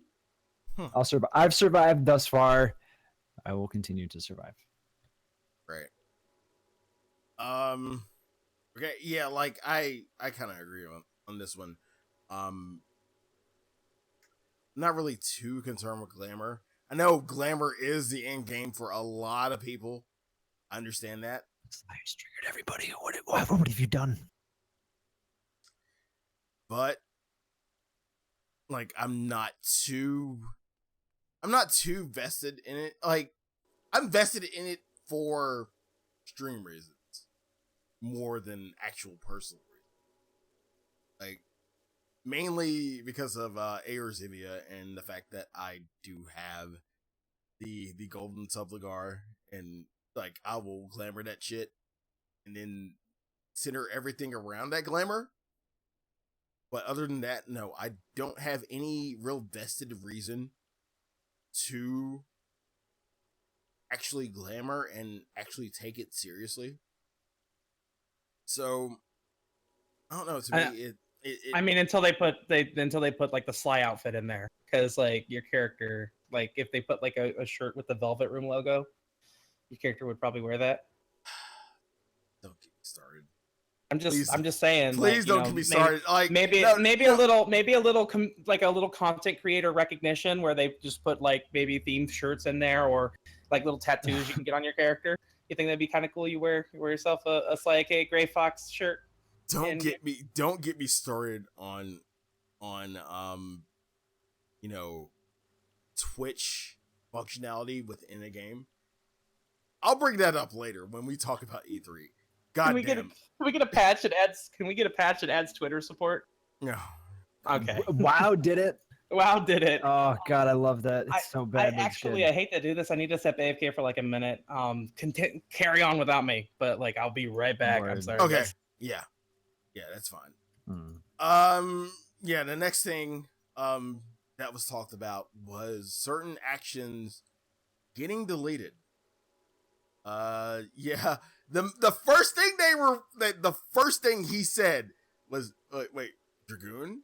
I'll survive. I've survived thus far. I will continue to survive. Right. Okay, yeah, like I kind of agree on this one. Not really too concerned with glamour. I know glamour is the end game for a lot of people. I understand that. Slayer's triggered everybody. What have you done? But like I'm not too vested in it. Like I'm vested in it for stream reasons more than actual personal reasons. Like mainly because of Air Zivia and the fact that I do have the golden subligar, and like I will glamour that shit and then center everything around that glamour. But other than that, no, I don't have any real vested reason to actually glamour and actually take it seriously. So I don't know. To me, I mean, until they put like the Sly outfit in there, because like your character, like if they put like a shirt with the Velvet Room logo, your character would probably wear that. Don't get me started. I'm just saying. Please don't get me started. Like maybe a little content creator recognition where they just put like maybe themed shirts in there or like little tattoos you can get on your character. You think that'd be kind of cool? You wear yourself a Sly K Gray Fox shirt. Don't get me started on Twitch functionality within a game. I'll bring that up later when we talk about E3. God damn. Can we get a patch that adds Twitter support? No. Okay. WoW did it. WoW did it. Oh god, I love that. It's so bad. I hate to do this. I need to set AFK for like a minute. Carry on without me, but like I'll be right back. Word. I'm sorry. Okay. Guys. Yeah, that's fine. Hmm. Yeah, the next thing that was talked about was certain actions getting deleted. Yeah. The first thing the first thing he said was wait, Dragoon?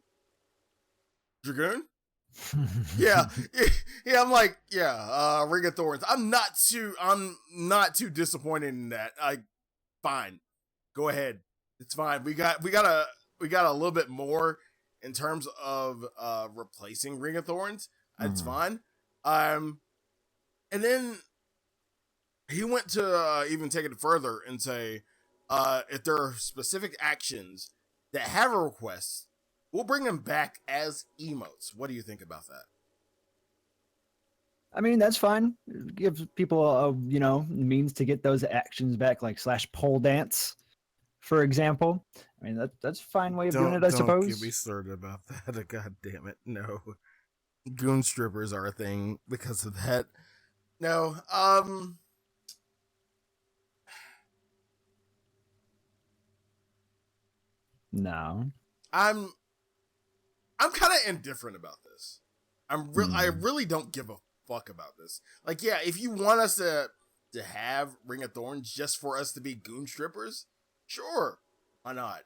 Yeah. Yeah, I'm like, yeah, Ring of Thorns. I'm not too disappointed in that. Fine. Go ahead. It's fine. We got a little bit more in terms of replacing Ring of Thorns. It's fine. And then he went to even take it further and say, if there are specific actions that have a request, we'll bring them back as emotes. What do you think about that? I mean, that's fine. It gives people a means to get those actions back, like /pole dance, for example. I mean, that's a fine way of doing it, I suppose. Don't get me started about that. God damn it. No. Goon strippers are a thing because of that. No. No. I'm kind of indifferent about this. I really don't give a fuck about this. Like, yeah, if you want us to have Ring of Thorns just for us to be goon strippers, sure. Why not?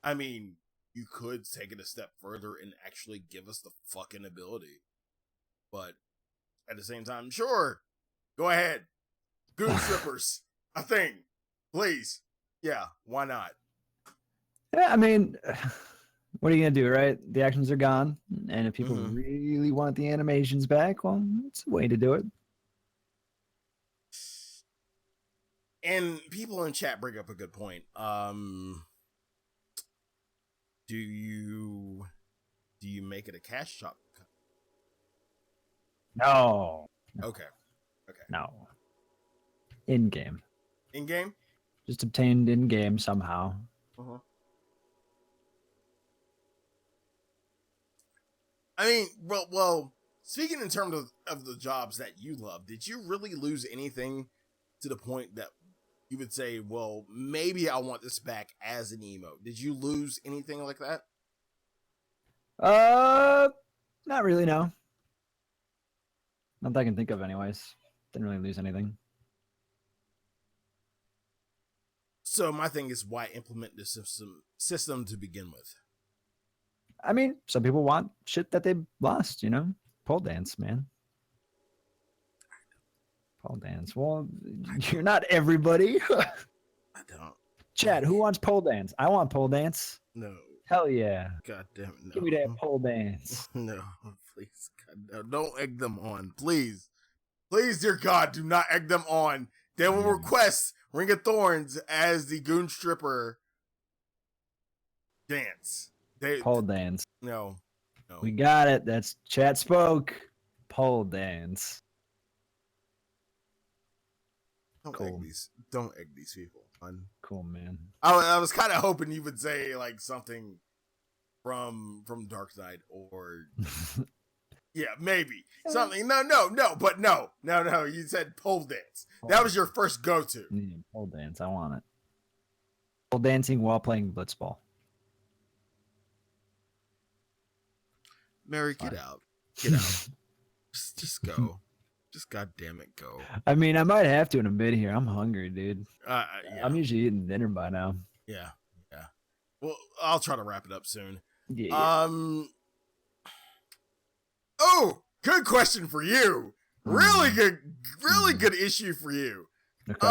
I mean, you could take it a step further and actually give us the fucking ability. But at the same time, sure. Go ahead. Goon strippers. A thing. Please. Yeah, why not? Yeah, I mean, what are you gonna do, right? The actions are gone, and if people really want the animations back, well, it's a way to do it. And people in chat bring up a good point. Do you make it a cash shop? No. Okay. No. In game. In game? Just obtained in game somehow. I mean, well, speaking in terms of the jobs that you love, did you really lose anything to the point that you would say, well, maybe I want this back as an emote? Did you lose anything like that? Not really, no. Not that I can think of anyways. Didn't really lose anything. So my thing is, why implement this system to begin with? I mean, some people want shit that they lost, you know? Pole dance, man. Pole dance. Well, you're not everybody. I don't. Chat, who wants pole dance? I want pole dance. No. Hell yeah. God damn it, no. Give me that pole dance. No, please. God, no. Don't egg them on. Please. Please, dear God, do not egg them on. They will request Ring of Thorns as the goon stripper dance. Pole dance. No. We got it. That's chat spoke. Pole dance. Don't egg these people on. Cool, man. I was kind of hoping you would say like something from Dark Side or yeah, maybe something. No. You said pole dance. That was your first go-to. Yeah, pole dance. I want it. Pole dancing while playing blitzball. Mary, get out. Get out. Just go. Just goddamn it, go. I mean, I might have to in a bit here. I'm hungry, dude. Yeah. I'm usually eating dinner by now. Yeah. Well, I'll try to wrap it up soon. Yeah. Oh, good question for you. Really good issue for you. Okay.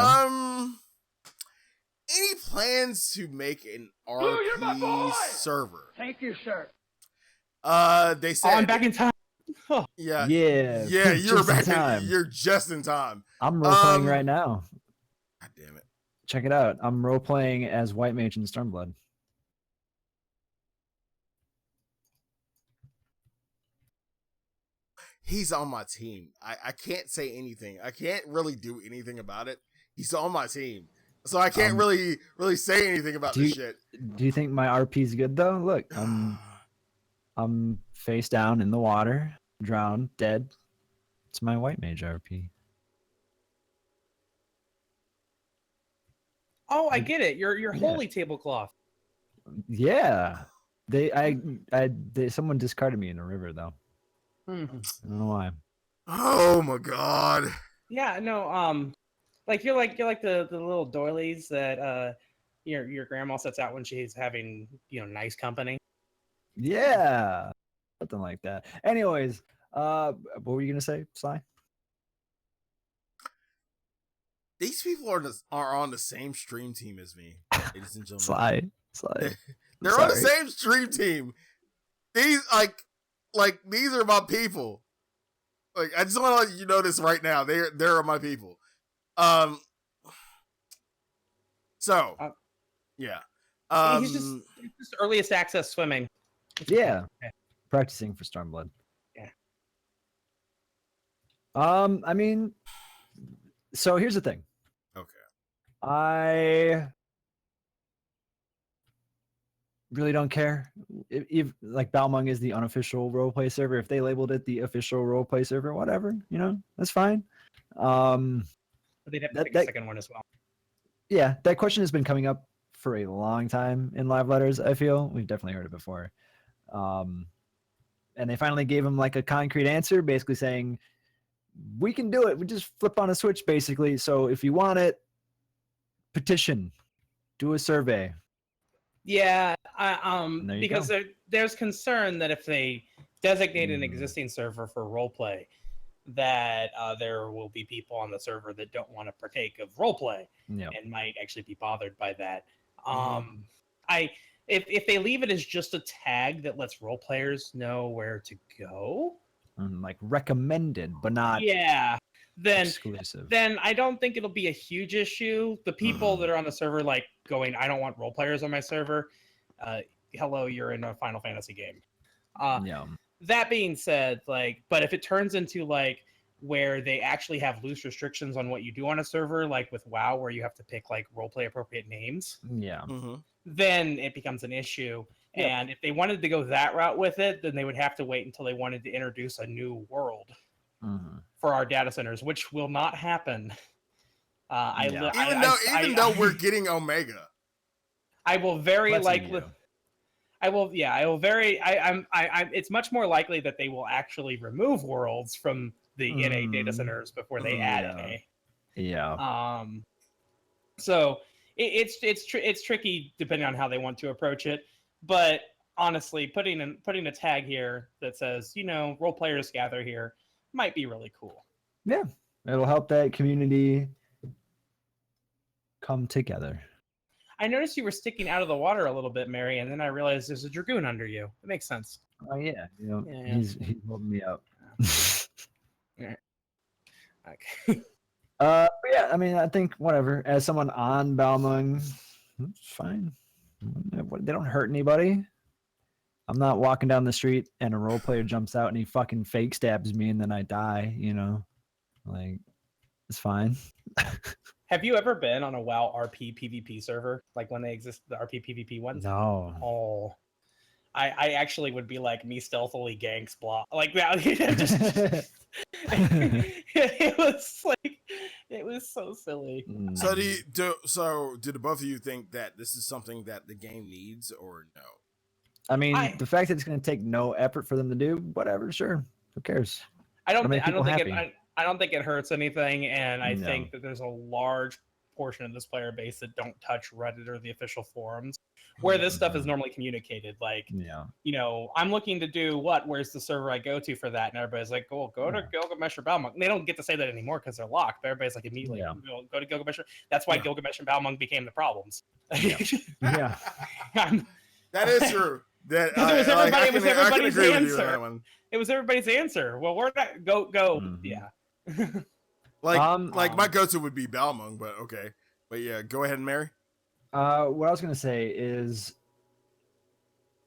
Any plans to make an you're my boy! RP server? Thank you, sir. They said I'm back in time. Yeah. Yeah. You're Just in back. time. You're just in time. I'm role playing right now. God damn it. Check it out. I'm role playing as White Mage in Stormblood. He's on my team. I can't say anything. I can't really do anything about it. He's on my team. So I can't really say anything about this shit. Do you think my RP's good though? Look, I'm face down in the water, drowned, dead. It's my White Mage RP. Oh, I get it. Your holy tablecloth. Yeah. Someone discarded me in a river though. I don't know why. Oh my god. Yeah, no, like you're like the little doilies that your grandma sets out when she's having, nice company. Yeah. Something like that. Anyways, what were you gonna say, Sly? These people are on the same stream team as me, ladies and gentlemen. Sly. They're on the same stream team. These these are my people. Like, I just want to let you know this right now. They're my people. So yeah. He's just earliest access swimming. Yeah. Practicing for Stormblood. Yeah. I mean, so here's the thing. Okay. I really don't care if like Balmung is the unofficial roleplay server. If they labeled it the official roleplay server, whatever, that's fine. But they'd have to pick a second one as well. Yeah, that question has been coming up for a long time in live letters. I feel we've definitely heard it before. And they finally gave him like a concrete answer, basically saying, we can do it. We just flip on a switch, basically. So if you want it, petition, do a survey. Yeah, because there's concern that if they designate an existing server for roleplay, that there will be people on the server that don't want to partake of roleplay and might actually be bothered by that. If they leave it as just a tag that lets role players know where to go, like recommended, but not exclusive, then I don't think it'll be a huge issue. The people that are on the server like going, I don't want role players on my server. Hello, you're in a Final Fantasy game. That being said, but if it turns into where they actually have loose restrictions on what you do on a server, like with WoW, where you have to pick roleplay appropriate names, then it becomes an issue. Yep. And if they wanted to go that route with it, then they would have to wait until they wanted to introduce a new world for our data centers, which will not happen Even though we're getting Omega, I will very That's likely. you. I will. Yeah, I will very. I'm. It's much more likely that they will actually remove worlds from the NA data centers before they add NA. Yeah. So it's tricky depending on how they want to approach it. But honestly, putting a tag here that says role players gather here might be really cool. Yeah. It'll help that community come together. I noticed you were sticking out of the water a little bit, Mary, and then I realized there's a dragoon under you. It makes sense. Oh yeah. Yeah. He's holding me up. Okay. But yeah, I mean, I think whatever. As someone on Balmung, it's fine. They don't hurt anybody. I'm not walking down the street and a role player jumps out and he fucking fake stabs me and then I die. Like it's fine. Have you ever been on a WoW RP PvP server, like when they exist, the RP PvP ones? No. Oh, I actually would be like me stealthily ganks blah like that. It was so silly. So do the both of you think that this is something that the game needs or no? I mean, the fact that it's going to take no effort for them to do, whatever, sure. Who cares? I don't think it hurts anything, and I think that there's a large portion of this player base that don't touch Reddit or the official forums, where this stuff is normally communicated. Like, I'm looking to do what? Where's the server I go to for that? And everybody's like, go to Gilgamesh or Balmung. And they don't get to say that anymore because they're locked. But everybody's like immediately, go to Gilgamesh. That's why Gilgamesh and Balmung became the problems. Yeah. That is true. That it was everybody's answer. It was everybody's answer. Well, we're not go. Yeah. Like my go-to would be Balmung, but okay. But yeah, go ahead, Mary. What I was gonna say is,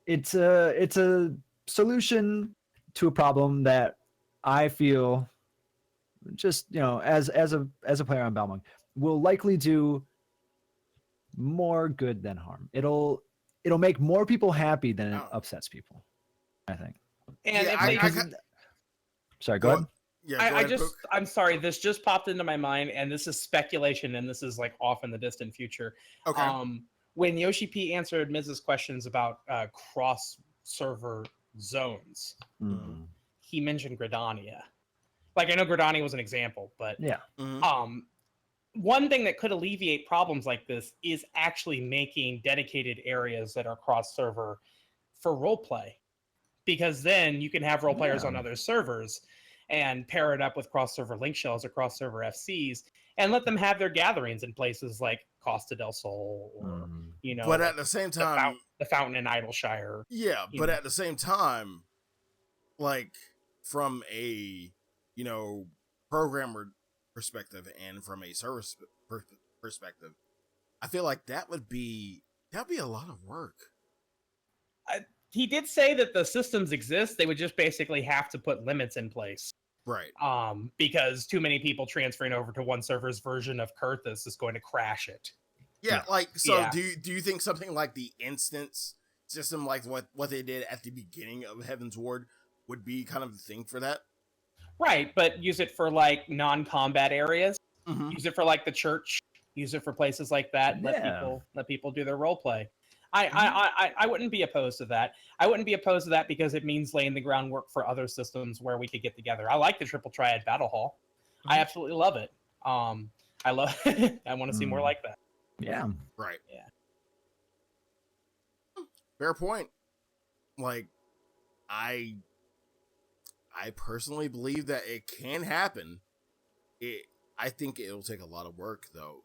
it's a solution to a problem that I feel, just as a player on Balmung, will likely do more good than harm. It'll make more people happy than it upsets people, I think. And sorry, go ahead. Yeah, I'm sorry, this just popped into my mind, and this is speculation, and this is like off in the distant future. Okay. When Yoshi P answered Mrs. questions about cross-server zones, he mentioned Gridania. Like, I know Gridania was an example, but one thing that could alleviate problems like this is actually making dedicated areas that are cross-server for roleplay, because then you can have role players on other servers and pair it up with cross-server link shells or cross-server FCs and let them have their gatherings in places like Costa del Sol or, but at the same time, the Fountain in Idleshire. Yeah, but at the same time, like from a, programmer perspective and from a service perspective, I feel like that'd be a lot of work. He did say that the systems exist. They would just basically have to put limits in place. Right. Because too many people transferring over to one server's version of Kurthus is going to crash it. Yeah, do you think something like the instance system, like what they did at the beginning of Heaven's Ward, would be kind of the thing for that? Right, but use it for like non-combat areas. Mm-hmm. Use it for like the church. Use it for places like that. Let people do their role play. I wouldn't be opposed to that. I wouldn't be opposed to that because it means laying the groundwork for other systems where we could get together. I like the Triple Triad Battle Hall. I absolutely love it. I love it. I want to see more like that. Yeah. Right. Yeah. Fair point. Like, I personally believe that it can happen. I think it'll take a lot of work though.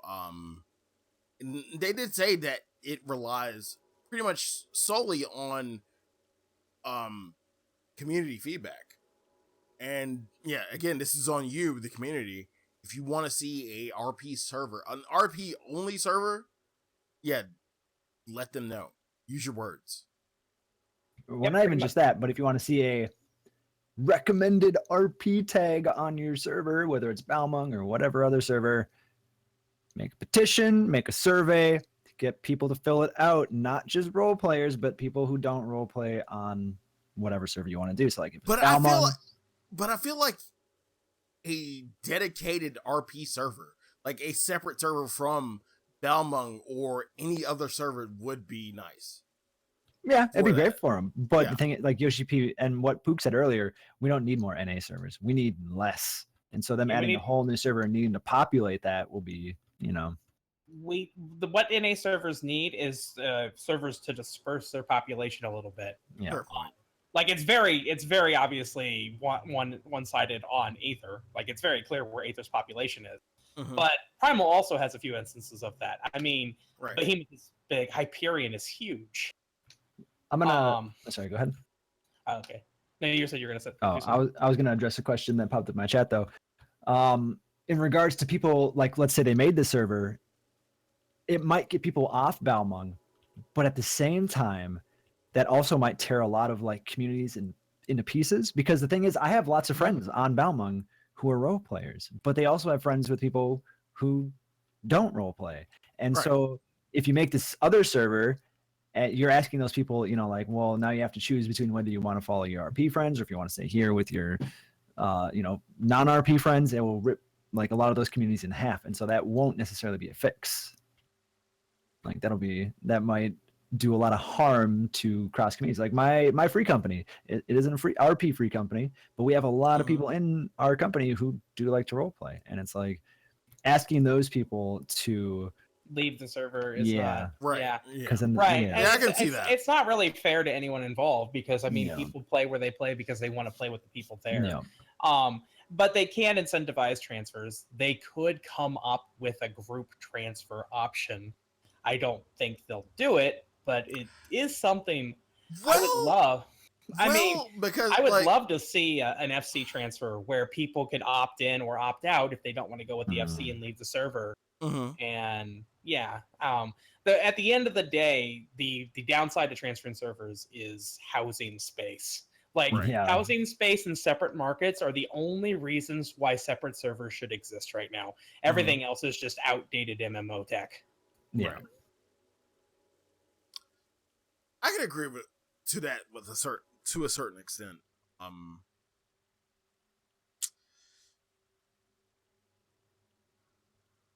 They did say that it relies pretty much solely on community feedback. And yeah, again, this is on you, the community. If you want to see a RP server, an RP only server, let them know. Use your words. Well, not even just that, but if you want to see a recommended RP tag on your server, whether it's Balmung or whatever other server, make a petition, make a survey, get people to fill it out, not just role players, but people who don't role play on whatever server you want to do. So like if it's Balmung, I feel like a dedicated RP server, like a separate server from Balmung or any other server would be nice. Yeah, it'd be For great that. for them. But Yeah. the thing, like Yoshi P and what Pook said earlier, we don't need more NA servers. We need less. And so them Yeah, we adding a need- whole new server and needing to populate that will be, you know, what NA servers need is servers to disperse their population a little bit. yeah. Fair point. Like it's very obviously one-sided on Aether. Like it's very clear where Aether's population is. Mhm. But Primal also has a few instances of that. I mean, Right. Behemoth is big, Hyperion is huge. I'm gonna sorry, go ahead. Okay. No, you said you were gonna say. Oh, I was gonna address a question that popped up in my chat though. In regards to people, like let's say they made the server, it might get people off Balmung, but at the same time, that also might tear a lot of like communities into pieces. Because the thing is, I have lots of friends on Balmung who are role players, but they also have friends with people who don't role play. And Right. so if you make this other server, you're asking those people, you know, like, well, now you have to choose between whether you want to follow your RP friends or if you want to stay here with your, you know, non-RP friends. It will rip like a lot of those communities in half, and so that won't necessarily be a fix. Like that might do a lot of harm to cross communities. Like my free company, it isn't a free RP free company, but we have a lot of people in our company who do like to role play, and it's like asking those people to leave the server is Yeah. not Right. Yeah. because then Right. yeah. And Yeah, I can it's- see it's- that. It's not really fair to anyone involved because I mean No. people play where they play because they want to play with the people there. Yeah. But they can incentivize transfers. They could come up with a group transfer option. I don't think they'll do it, but it is something I would love. I mean, because I would like, love to see an FC transfer where people could opt in or opt out if they don't want to go with the FC and leave the server. Mhm. And yeah, at the end of the day, the downside to transferring servers is housing space. Like Right. Yeah. housing space and separate markets are the only reasons why separate servers should exist right now. Everything else is just outdated MMO tech. Yeah. Right. I can agree to that to a certain extent.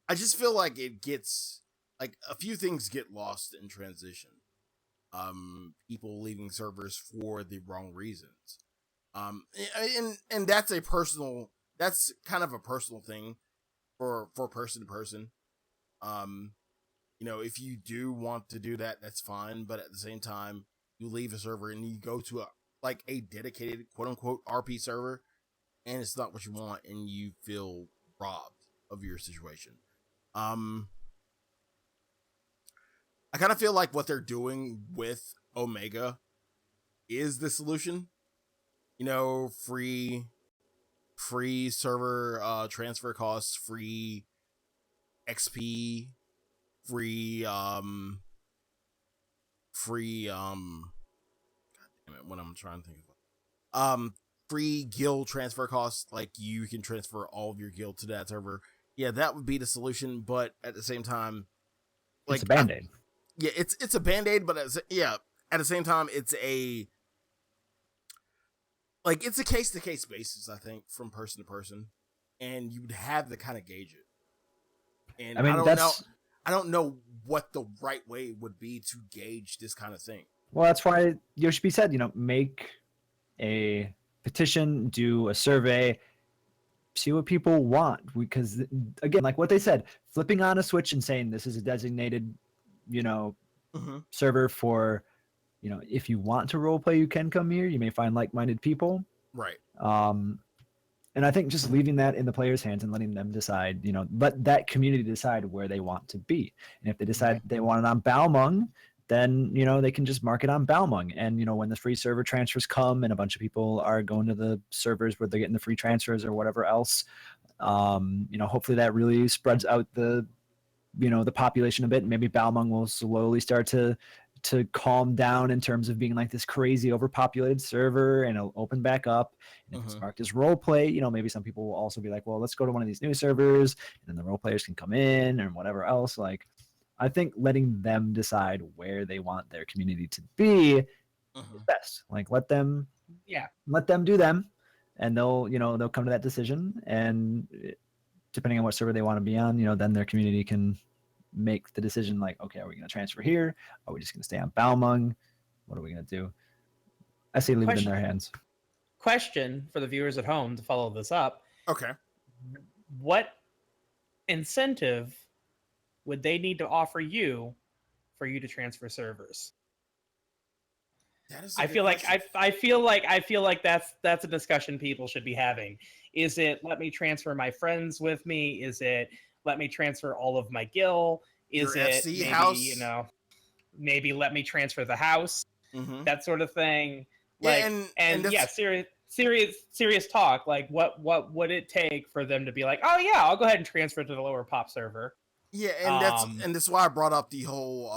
I just feel like it gets like a few things get lost in transition. People leaving servers for the wrong reasons. And that's that's kind of a personal thing for person to person. You know, if you do want to do that, that's fine. But at the same time, you leave a server and you go to a dedicated quote unquote RP server, and it's not what you want, and you feel robbed of your situation. I kind of feel like what they're doing with Omega is the solution. You know, free server transfer costs, free XP, free God damn it, what I'm trying to think of. Free guild transfer costs, like you can transfer all of your guild to that server. Yeah, that would be the solution, but at the same time, like It's a band-aid. yeah, it's a band-aid, but at the same time, it's a case-to-case basis, I think, from person to person, and you would have to kind of gauge it. And I mean, I don't know what the right way would be to gauge this kind of thing. Well, that's why Yoshi P said, you know, make a petition, do a survey, see what people want. Because again, like what they said, flipping on a switch and saying this is a designated, you know, server for, you know, if you want to role play, you can come here. You may find like-minded people. Right. And I think just leaving that in the players' hands and letting them decide, you know, let that community decide where they want to be. And if they decide they want it on Balmung, then, you know, they can just mark it on Balmung. And, you know, when the free server transfers come and a bunch of people are going to the servers where they're getting the free transfers or whatever else, you know, hopefully that really spreads out the, you know, the population a bit. Maybe Balmung will slowly start to calm down in terms of being like this crazy overpopulated server, and it'll open back up. And if it's marked as role play, you know, maybe some people will also be like, well, let's go to one of these new servers, and then the role players can come in and whatever else. Like, I think letting them decide where they want their community to be is best. Like, let them do them, and they'll come to that decision. And depending on what server they want to be on, then their community can make the decision like, okay, are we going to transfer here? Are we just going to stay on Balmung? What are we going to do? I say leave it in their hands. Question for the viewers at home to follow this up. Okay. What incentive would they need to offer you for you to transfer servers? I feel like that's a discussion people should be having. Is it let me transfer my friends with me? Is it let me transfer all of my gil? Is Your it FC maybe house? Maybe let me transfer the house? Mm-hmm. That sort of thing. Like and yeah, serious talk. Like what would it take for them to be like, oh yeah, I'll go ahead and transfer to the lower pop server? Yeah, and that's why I brought up the whole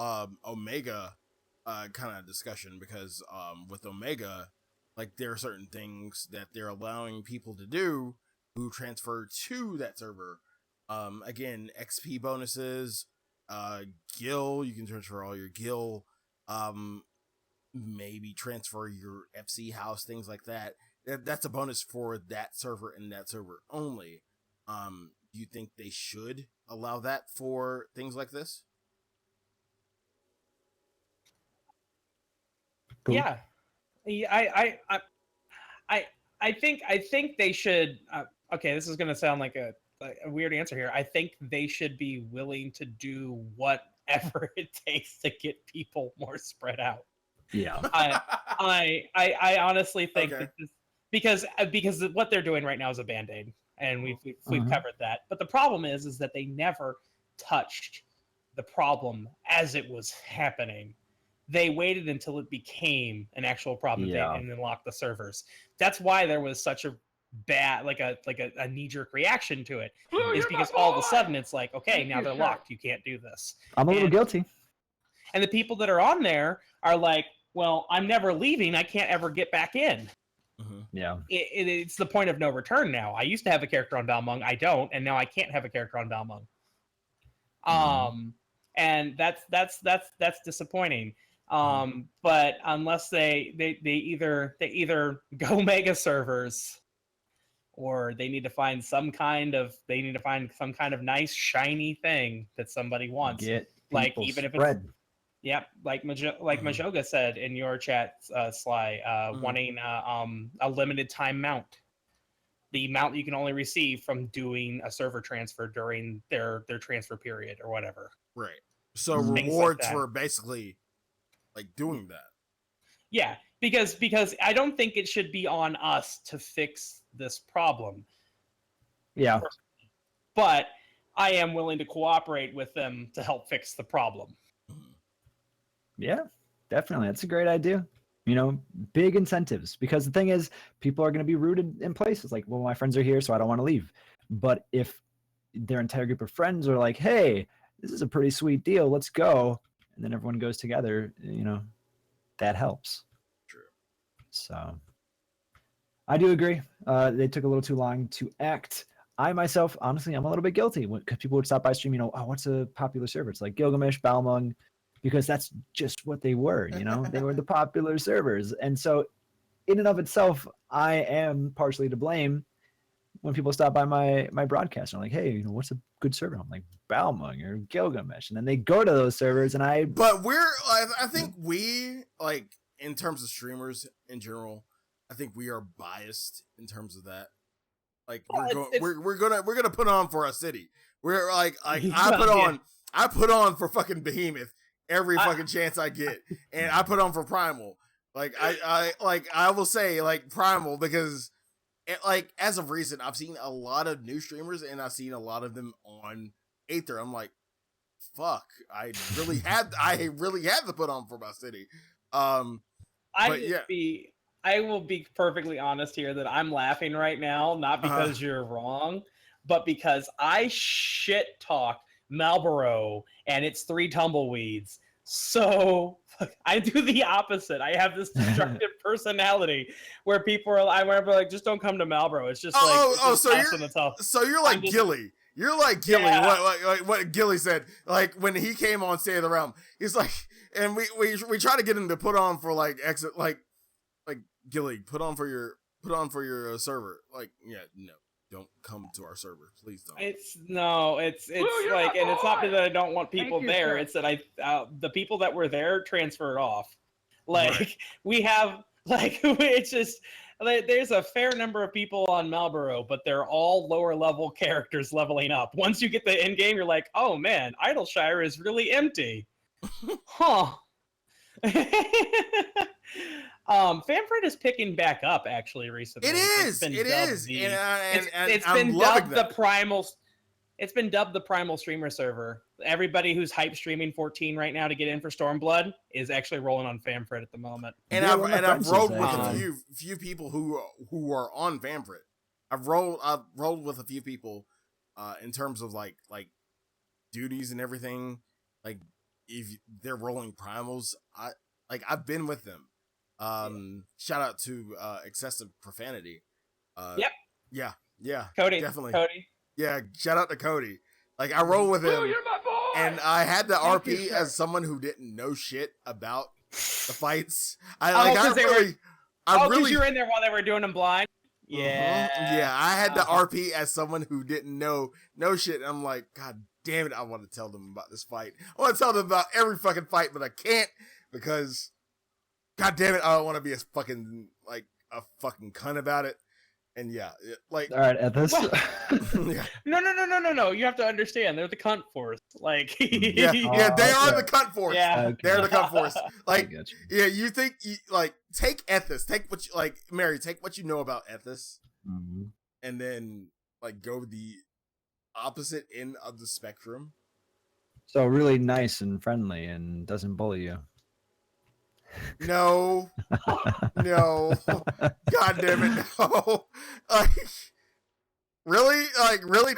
Omega kind of discussion, because with Omega, like there are certain things that they're allowing people to do who transfer to that server. Again, XP bonuses, gil, you can transfer all your gil, maybe transfer your FC house, things like that. That's a bonus for that server and that server only. Do you think they should allow that for things like this? Cool. Yeah, I think they should. Okay, this is going to sound like a weird answer here. I think they should be willing to do whatever it takes to get people more spread out. Yeah. I honestly think Okay. that because what they're doing right now is a band-aid, and we've covered that. But the problem is that they never touched the problem as it was happening. They waited until it became an actual problem and then locked the servers. That's why there was such a bad, like a knee-jerk reaction to it. Is because all of a sudden it's like, okay, now they're locked. You can't do this. I'm a little guilty. And the people that are on there are like, well, I'm never leaving. I can't ever get back in. Mm-hmm. Yeah. It's the point of no return now. I used to have a character on Balmung. I don't, and now I can't have a character on Balmung. And that's disappointing. But unless they either go mega servers, or they need to find some kind of nice shiny thing that somebody wants. Like even if it's like Majoga said in your chat, Sly, wanting a limited time mount. The amount you can only receive from doing a server transfer during their transfer period or whatever. Right. So Things rewards like that. for basically like doing that. Yeah, because I don't think it should be on us to fix this problem. Yeah. But I am willing to cooperate with them to help fix the problem. Yeah, definitely. That's a great idea. Big incentives, because the thing is, people are going to be rooted in places like, well, my friends are here, so I don't want to leave. But if their entire group of friends are like, hey, this is a pretty sweet deal, let's go, and then everyone goes together, that helps. True. So I do agree. They took a little too long to act. I myself, honestly, I'm a little bit guilty because people would stop by stream, oh, what's a popular server? It's like Gilgamesh, Balmung, because that's just what they were, they were the popular servers. And so in and of itself, I am partially to blame when people stop by my broadcast and I'm like, hey, what's a good server? I'm like, Balmung or Gilgamesh. And then they go to those servers and I think we, like, in terms of streamers in general, I think we are biased in terms of that. Like we're gonna put on for our city. We're like I put on for fucking Behemoth every fucking chance I get, and I put on for Primal. Like I will say like Primal because like as of recent I've seen a lot of new streamers and I've seen a lot of them on Aether. I'm like, fuck, I really had to put on for my city. I will be perfectly honest here that I'm laughing right now, not because you're wrong, but because I shit talk Marlboro and its 3 tumbleweeds. So I do the opposite. I have this destructive personality where people are like, just don't come to Marlboro. It's just so you're like Gilly. You're like Gilly. Yeah. What Gilly said, like when he came on State of the Realm, he's like, and we try to get him to put on for like exit like Gilly, put on for your server. Like, yeah, no. don't come to our server. Please don't. It's you're like, my and it's not boy! that I don't want people Thank you, there. sir. It's that the people that were there transferred off. Like Right. we have, like it's just like, there's a fair number of people on Marlboro, but they're all lower level characters leveling up. Once you get the end game, you're like, oh man, Idleshire is really empty, huh? Famfred is picking back up actually recently. It is. It is. And I'm been loving dubbed that. the primal. It's been dubbed the primal streamer server. Everybody who's hype streaming 14 right now to get in for Stormblood is actually rolling on Famfred at the moment. And Yeah, one of my I've friends rolled is, with a actually. few people who are on Famfred. I've rolled with a few people in terms of like duties and everything. Like if they're rolling primals, I've been with them. Shout out to excessive profanity. Yep. Yeah, Cody, definitely. Cody. Yeah, shout out to Cody. Like I roll with him, Blue, you're my boy! and I had the Thank RP you, sir. as someone who didn't know shit about the fights. I Oh, 'cause they were- because you were in there while they were doing them blind. Yeah. Yeah, I had the Uh-huh. RP as someone who didn't know shit. And I'm like, God damn it, I want to tell them about this fight. I want to tell them about every fucking fight, but I can't because, God damn it, I don't want to be a fucking cunt about it. And yeah, like, All right, at this. Well- yeah, No. You have to understand, they're the cunt force. Like, yeah, they are the cunt force. Yeah. Okay. They're the cunt force. I Like, get you. yeah, you think take Ethis, take what you Mary, take what you know about Ethis, Mhm. and then go the opposite end of the spectrum. So really nice and friendly and doesn't bully you. No, no, God damn it, no! Like, really,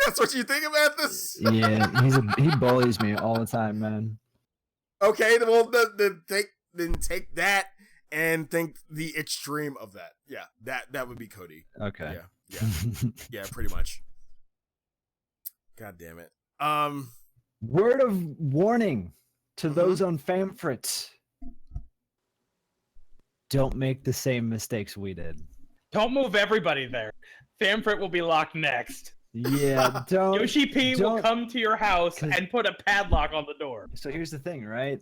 that's what you think about this? Yeah, he bullies me all the time, man. Okay, well, then take that and think the extreme of that. Yeah, that would be Cody. Okay. Yeah, pretty much. God damn it. Word of warning to Mhm. those on Famfrit. Don't make the same mistakes we did. Don't move everybody there. Famfrit will be locked next. Yeah, don't. Yoshi P will don't- come to your house 'cause- and put a padlock on the door. So here's the thing, right?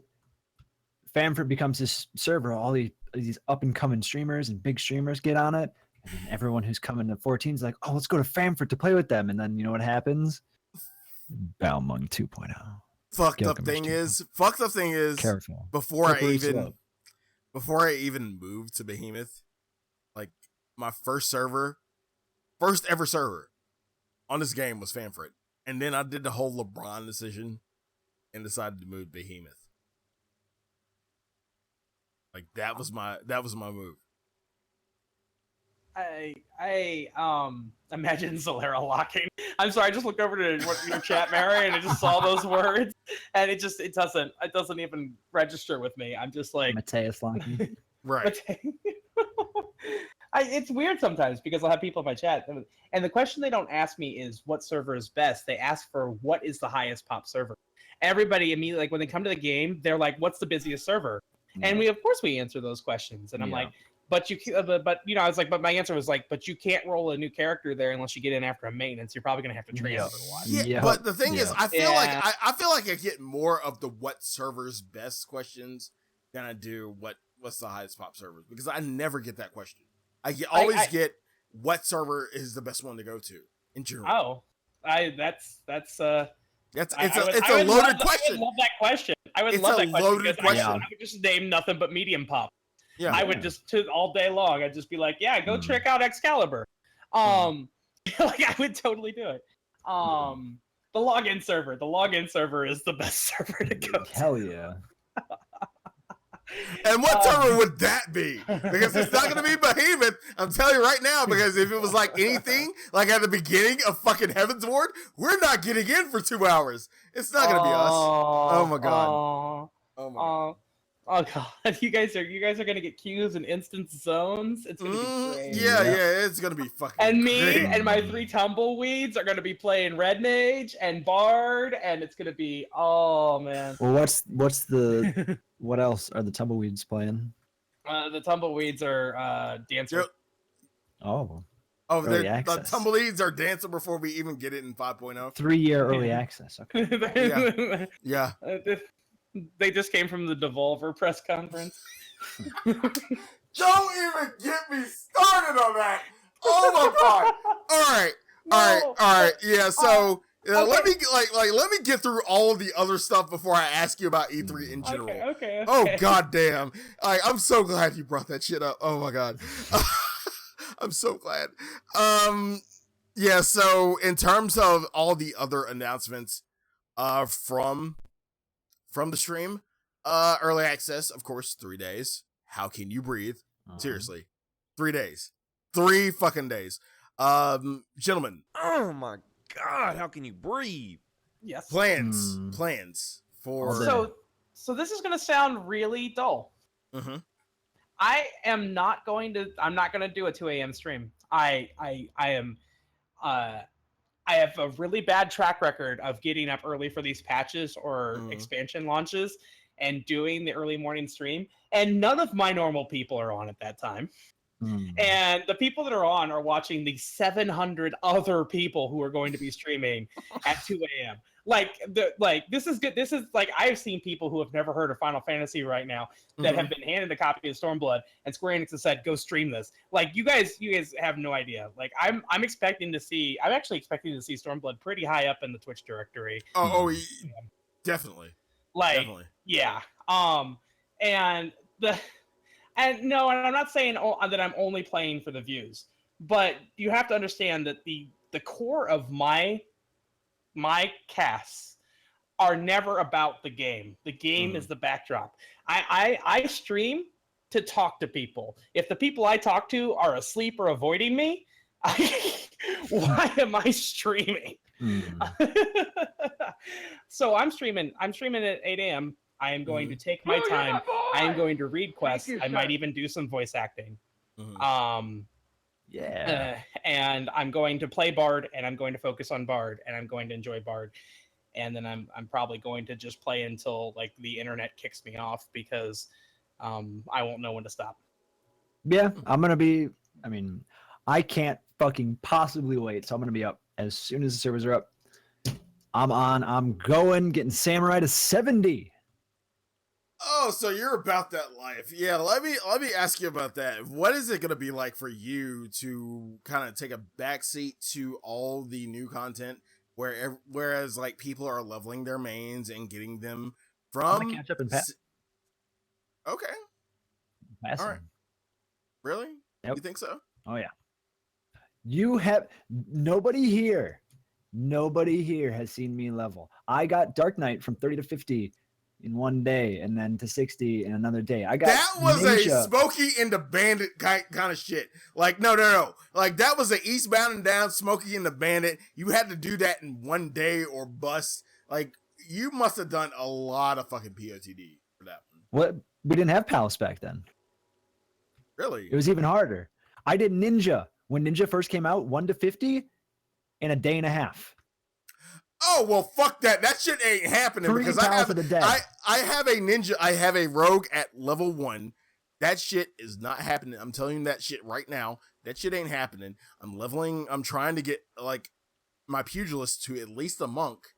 Famfrit becomes this server. All these up and coming streamers and big streamers get on it, and then everyone who's coming to 14 is like, "Oh, let's go to Famfrit to play with them." And then you know what happens? Balmung 2.0. Fucked up Gilgamesh thing is, Careful. before Slippery slope. I even moved to Behemoth, like my first ever server on this game was Famfrit, and then I did the whole LeBron decision and decided to move to Behemoth. Like that was my move. I imagine Solera locking. I'm sorry, I just looked over to your chat, Mary, and I just saw those words, and it doesn't even register with me. I'm just like, Mateus Locking. Right. it's weird sometimes because I'll have people in my chat, and the question they don't ask me is what server is best. They ask for what is the highest pop server. Everybody immediately, like when they come to the game, they're like, "What's the busiest server?" And we, of course, we answer those questions, and I'm like. But I was like, but my answer was like, but you can't roll a new character there unless you get in after a maintenance. You're probably gonna have to train otherwise. Yeah, Yeah. but the thing is, Yeah. I feel like I get more of the what server's best questions than I do what's the highest pop server, because I never get that question. I always get what server is the best one to go to in general. Oh, that's It's I a would loaded love, question. I would love that question. I would It's love a that question loaded because question. I would just name nothing but medium pop. Yeah, I would just all day long. I'd just be like, yeah, go Mm. check out Excalibur. Like I would totally do it. The login server is the best server to go to. Hell yeah. And what server would that be? Because it's not going to be Behemoth. I'm telling you right now, because if it was like anything, like at the beginning of fucking Heaven's Ward, we're not getting in for 2 hours. It's not going to be us. Oh my god. Oh my god. Oh god, you guys are gonna get queues and instance zones. It's gonna be great. Yeah, it's gonna be fucking. And me great. and my 3 tumbleweeds are gonna be playing Red Mage and Bard, and it's gonna be man. Well, what's the what else are the tumbleweeds playing? The tumbleweeds are Dancer. Yep. Oh, Oh, Early the access. tumbleweeds are dancing before we even get it in 5.0. 3-year early access. Okay. Yeah. They just came from the Devolver press conference. Don't even get me started on that. Oh my god. All right. Yeah, so let me let me get through all the other stuff before I ask you about E3 in general. Okay. Oh god damn. I'm so glad you brought that shit up. Oh my god. I'm so glad. Yeah, so in terms of all the other announcements from the stream, early access, of course, 3 days. How can you breathe? Seriously. 3 days. 3 fucking days. Gentlemen. Oh my god, how can you breathe? Yes. Plans for So this is gonna sound really dull. Mm-hmm. I'm not gonna do a 2 a.m. stream. I have a really bad track record of getting up early for these patches or expansion launches and doing the early morning stream, and none of my normal people are on at that time. And the people that are on are watching the 700 other people who are going to be streaming at 2 a.m. This is good. This is like, I've seen people who have never heard of Final Fantasy right now that have been handed a copy of Stormblood, and Square Enix has said, "Go stream this." Like, you guys have no idea. Like, I'm actually expecting to see Stormblood pretty high up in the Twitch directory. Definitely. Definitely. Yeah. And I'm not saying that I'm only playing for the views, but you have to understand that the core of my casts are never about the game. The game is the backdrop. I stream to talk to people. If the people I talk to are asleep or avoiding me, why am I streaming? So I'm streaming at 8 a.m. I am going to take my time. I am going to read quests. I might even do some voice acting. And I'm going to play Bard, and I'm going to focus on Bard, and I'm going to enjoy Bard. And then I'm probably going to just play until like the internet kicks me off, because I won't know when to stop. Yeah, I can't fucking possibly wait. So I'm going to be up as soon as the servers are up. I'm going, getting Samurai to 70. Oh, so you're about that life. Yeah, let me ask you about that. What is it going to be like for you to kind of take a backseat to all the new content, whereas like people are leveling their mains and getting them from... I'm catch up and Okay. Passing. All right. Really? Yep. You think so? Oh, yeah. Nobody here has seen me level. I got Dark Knight from 30 to 50 in one day, and then to 60 in another day. That was a Smokey and the Bandit kind of shit. Like, no. Like, that was a Eastbound and Down Smokey and the Bandit. You had to do that in one day or bust. Like, you must have done a lot of fucking POTD for that one. What? We didn't have Palace back then. Really? It was even harder. I did Ninja. When Ninja first came out, 1 to 50 in a day and a half. Oh, well, fuck that. That shit ain't happening, because I have a ninja. I have a rogue at level 1. That shit is not happening. I'm telling you that shit right now. That shit ain't happening. I'm trying to get like my pugilist to at least a monk.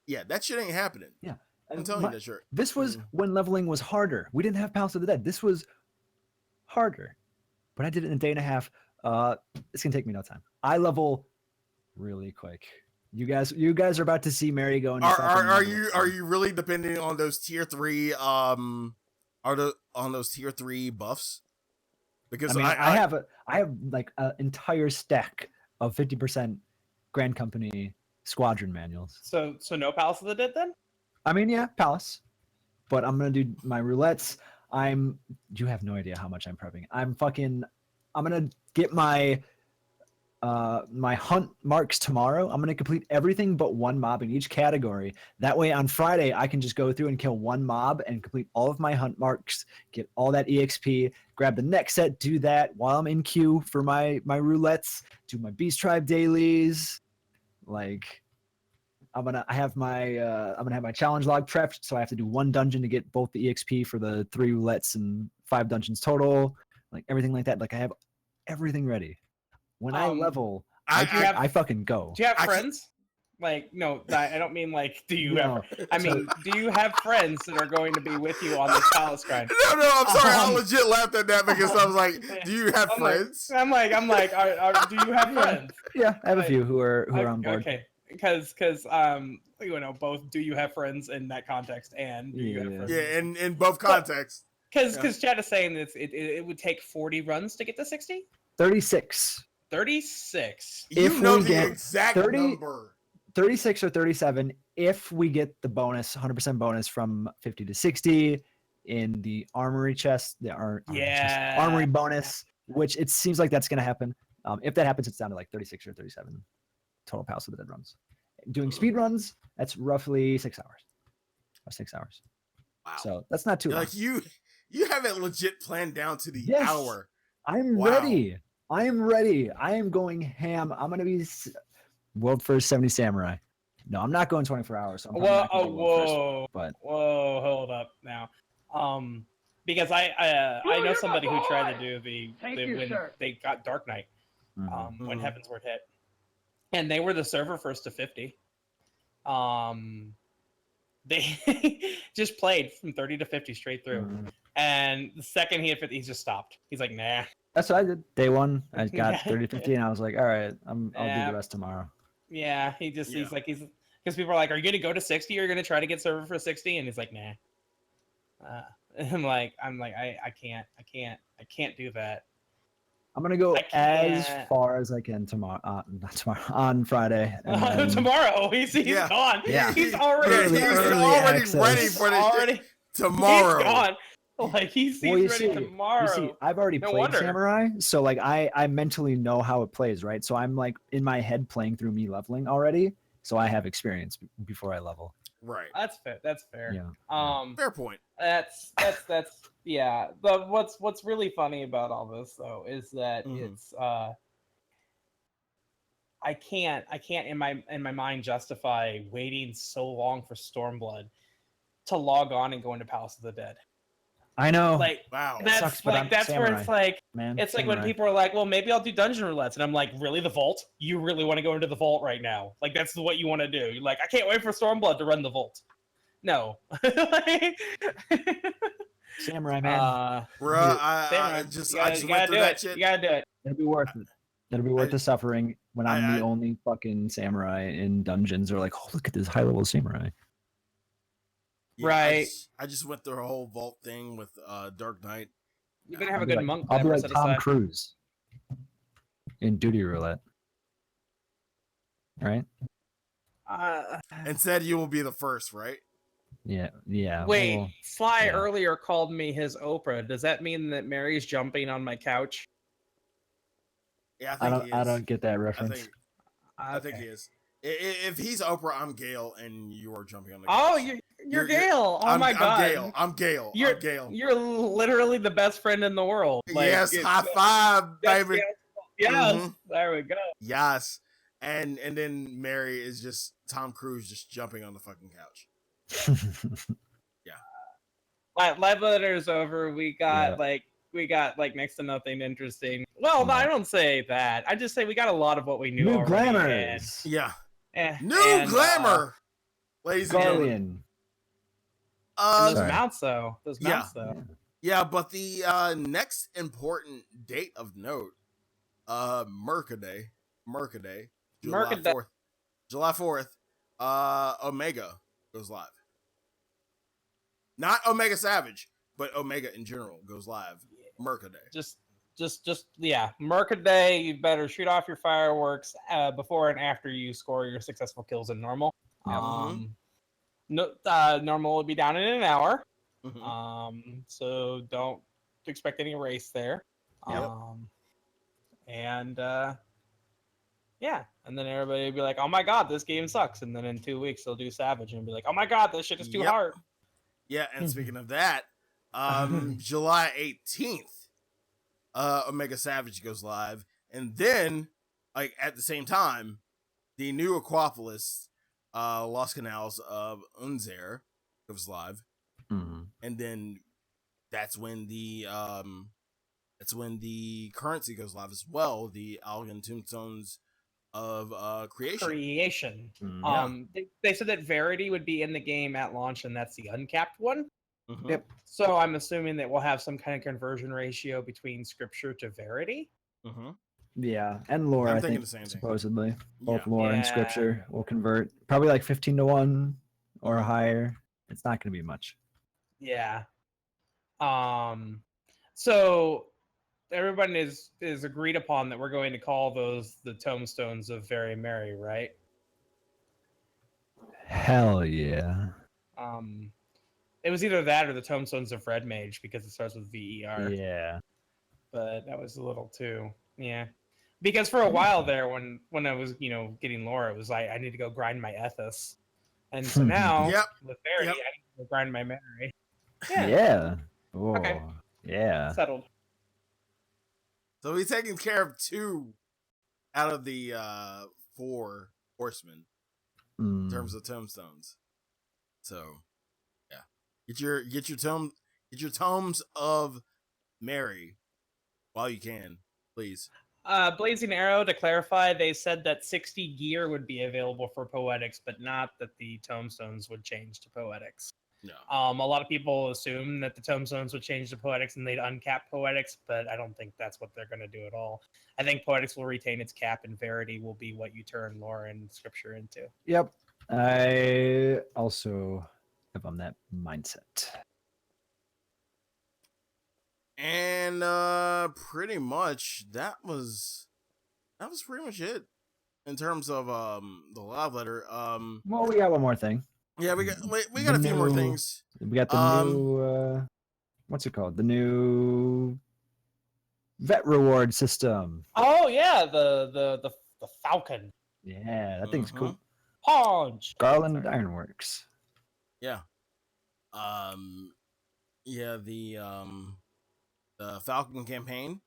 Yeah, that shit ain't happening. Yeah. I'm telling you that shit. This was when leveling was harder. We didn't have Palace of the Dead. This was harder. But I did it in a day and a half. It's gonna take me no time. I level really quick. You guys are about to see Mary go into. Are you really depending on those tier 3 on those tier 3 buffs? Because I have like an entire stack of 50% Grand Company Squadron manuals. So no Palace of the Dead then? I mean, yeah, Palace. But I'm gonna do my roulettes. You have no idea how much I'm prepping. I'm gonna get my hunt marks tomorrow. I'm gonna complete everything but one mob in each category. That way on Friday I can just go through and kill one mob and complete all of my hunt marks, get all that EXP, grab the next set, do that while I'm in queue for my roulettes, do my Beast Tribe dailies. Like, I'm gonna have my challenge log prepped, so I have to do one dungeon to get both the EXP for the 3 roulettes and 5 dungeons total, like everything like that. Like, I have everything ready. When I level, I I fucking go. Do you have friends? Like, no, I don't mean like, do you No. have? I mean, do you have friends that are going to be with you on this palace grind? No, I'm sorry. I legit laughed at that because I was like, "Do you have friends?" I'm like, do you have friends? Yeah, I have a Like, few who are on board. Okay, because you know, both. Do you have friends in that context, and do you have friends? Yeah, in both contexts. Because Chad is saying that it would take 40 runs to get to 60. 36. 36. You know the exact 30 number. 36 or 37 if we get the bonus, 100% bonus from 50 to 60 in the armory chest, armory bonus, which it seems like that's going to happen. If that happens, it's down to like 36 or 37 total Palace of the Dead runs. Doing speed runs, that's roughly 6 hours. 6 hours. Wow. So that's not too long. Like you have it legit planned down to the hour. I'm ready. I am ready. I am going ham. I'm going to be world first 70 samurai. No, I'm not going 24 hours. So Whoa, but hold up now. Because I know somebody who tried to do when they got Dark Knight, when Heavens Were hit, and they were the server first to 50. They just played from 30 to 50 straight through, and the second he hit 50, he just stopped. He's like, nah. That's what I did. Day one, I got 30 to 50, and I was like, all right, I'll do the rest tomorrow. Yeah, he's like, because people are like, are you gonna go to 60 or are you gonna try to get server for 60? And he's like, nah. I'm like, I can't do that. I'm gonna go as far as I can tomorrow. Not tomorrow, on Friday. Tomorrow, he's gone. Yeah. He's already ready for this tomorrow. He's gone. Like he's ready tomorrow. You see, I've already played Samurai, so like I mentally know how it plays, right? So I'm like in my head playing through me leveling already, so I have experience before I level. Right. That's fair. That's fair. Yeah. Fair point. That's yeah. But what's really funny about all this though is that it's I can't in my mind justify waiting so long for Stormblood to log on and go into Palace of the Dead. I know. Like, wow. That's sucks, like that's samurai, where it's like, man, it's samurai. like when people are like, well, maybe I'll do dungeon roulettes, and I'm like, really, the vault? You really want to go into the vault right now? Like that's what you want to do? You're like, I can't wait for Stormblood to run the vault. No. Samurai, man. Bruh, I just went through that shit. You gotta do it. It'll be worth it. It'll be worth the suffering when I'm the only fucking samurai in dungeons. Or like, oh, look at this high level samurai. Yeah, right. I just went through a whole vault thing with Dark Knight. You're gonna have a good monk. I'll be like Tom Cruise in duty roulette. Right? And said you will be the first, right? Yeah. Wait, well, Sly earlier called me his Oprah. Does that mean that Mary's jumping on my couch? Yeah, I think he is. I don't get that reference. I think he is. If he's Oprah, I'm Gale, and you are jumping on the couch. Oh, you're Gale. Oh my god. I'm Gale. You're literally the best friend in the world. Like, yes, high five, baby. Yes, there we go. Yes. And then Mary is just Tom Cruise just jumping on the fucking couch. Yeah. Live letter's over. We got next to nothing interesting. Well, no, I don't say that. I just say we got a lot of what we knew. New already. glamours. New glamour. Ladies and gentlemen. Those mounts though. Yeah, but the next important date of note, Mercaday, July 4th, Omega goes live. Not Omega Savage, but Omega in general goes live. Mercaday. Just Mercaday. You better shoot off your fireworks before and after you score your successful kills in normal. Normal will be down in an hour. So don't expect any race there. And then everybody will be like, oh my god, this game sucks. And then in 2 weeks they'll do Savage and be like, oh my god, this shit is too hard. Yeah, and speaking of that, July 18th, Omega Savage goes live. And then, like at the same time, the new Aquapolis, Lost Canals of Unzer goes live. And then that's when the That's when the currency goes live as well. The Algan Tombstones of Creation. They said that Verity would be in the game at launch, and that's the uncapped one. Mm-hmm. Yep. So I'm assuming that we'll have some kind of conversion ratio between Scripture to Verity. Mm-hmm. Yeah, and lore, I'm I thinking think, the same thing. supposedly. Both Yeah. lore and scripture will convert. Probably like 15-1 or higher. It's not going to be much. Yeah. So everyone is agreed upon that we're going to call those the Tombstones of Very Merry, right? Hell yeah. It was either that or the Tombstones of Red Mage because it starts with VER. Yeah. But that was a little too, yeah. Because for a while there, when I was getting lore, it was like I need to go grind my Ethos, and so now with Verity, I need to go grind my memory. Yeah. Oh, Okay. yeah. Settled. So he's taking care of 2 out of the 4 horsemen in terms of tombstones. So yeah, get your tomes of Mary while you can, please. Blazing Arrow, to clarify, they said that 60 gear would be available for Poetics, but not that the tombstones would change to Poetics. No. A lot of people assume that the tombstones would change to Poetics and they'd uncap Poetics, but I don't think that's what they're going to do at all. I think Poetics will retain its cap, and Verity will be what you turn lore and scripture into. Yep. I also have on that mindset. And pretty much that was pretty much it in terms of the love letter. Well, we got one more thing. Yeah, we got a few more things. We got the new what's it called? The new vet reward system. Oh yeah, the Falcon. Yeah, that thing's cool. Punch. Garland Ironworks. Yeah. Yeah, the Falcon campaign.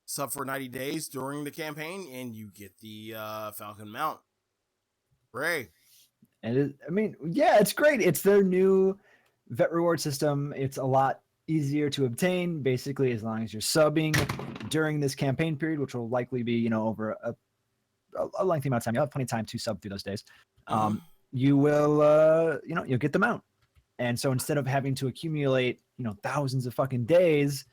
Sub for 90 days during the campaign, and you get the Falcon mount. Hooray. And it's great. It's their new vet reward system. It's a lot easier to obtain, basically, as long as you're subbing during this campaign period, which will likely be, over a lengthy amount of time. You'll have plenty of time to sub through those days. You will, you'll get the mount. And so instead of having to accumulate, thousands of fucking days,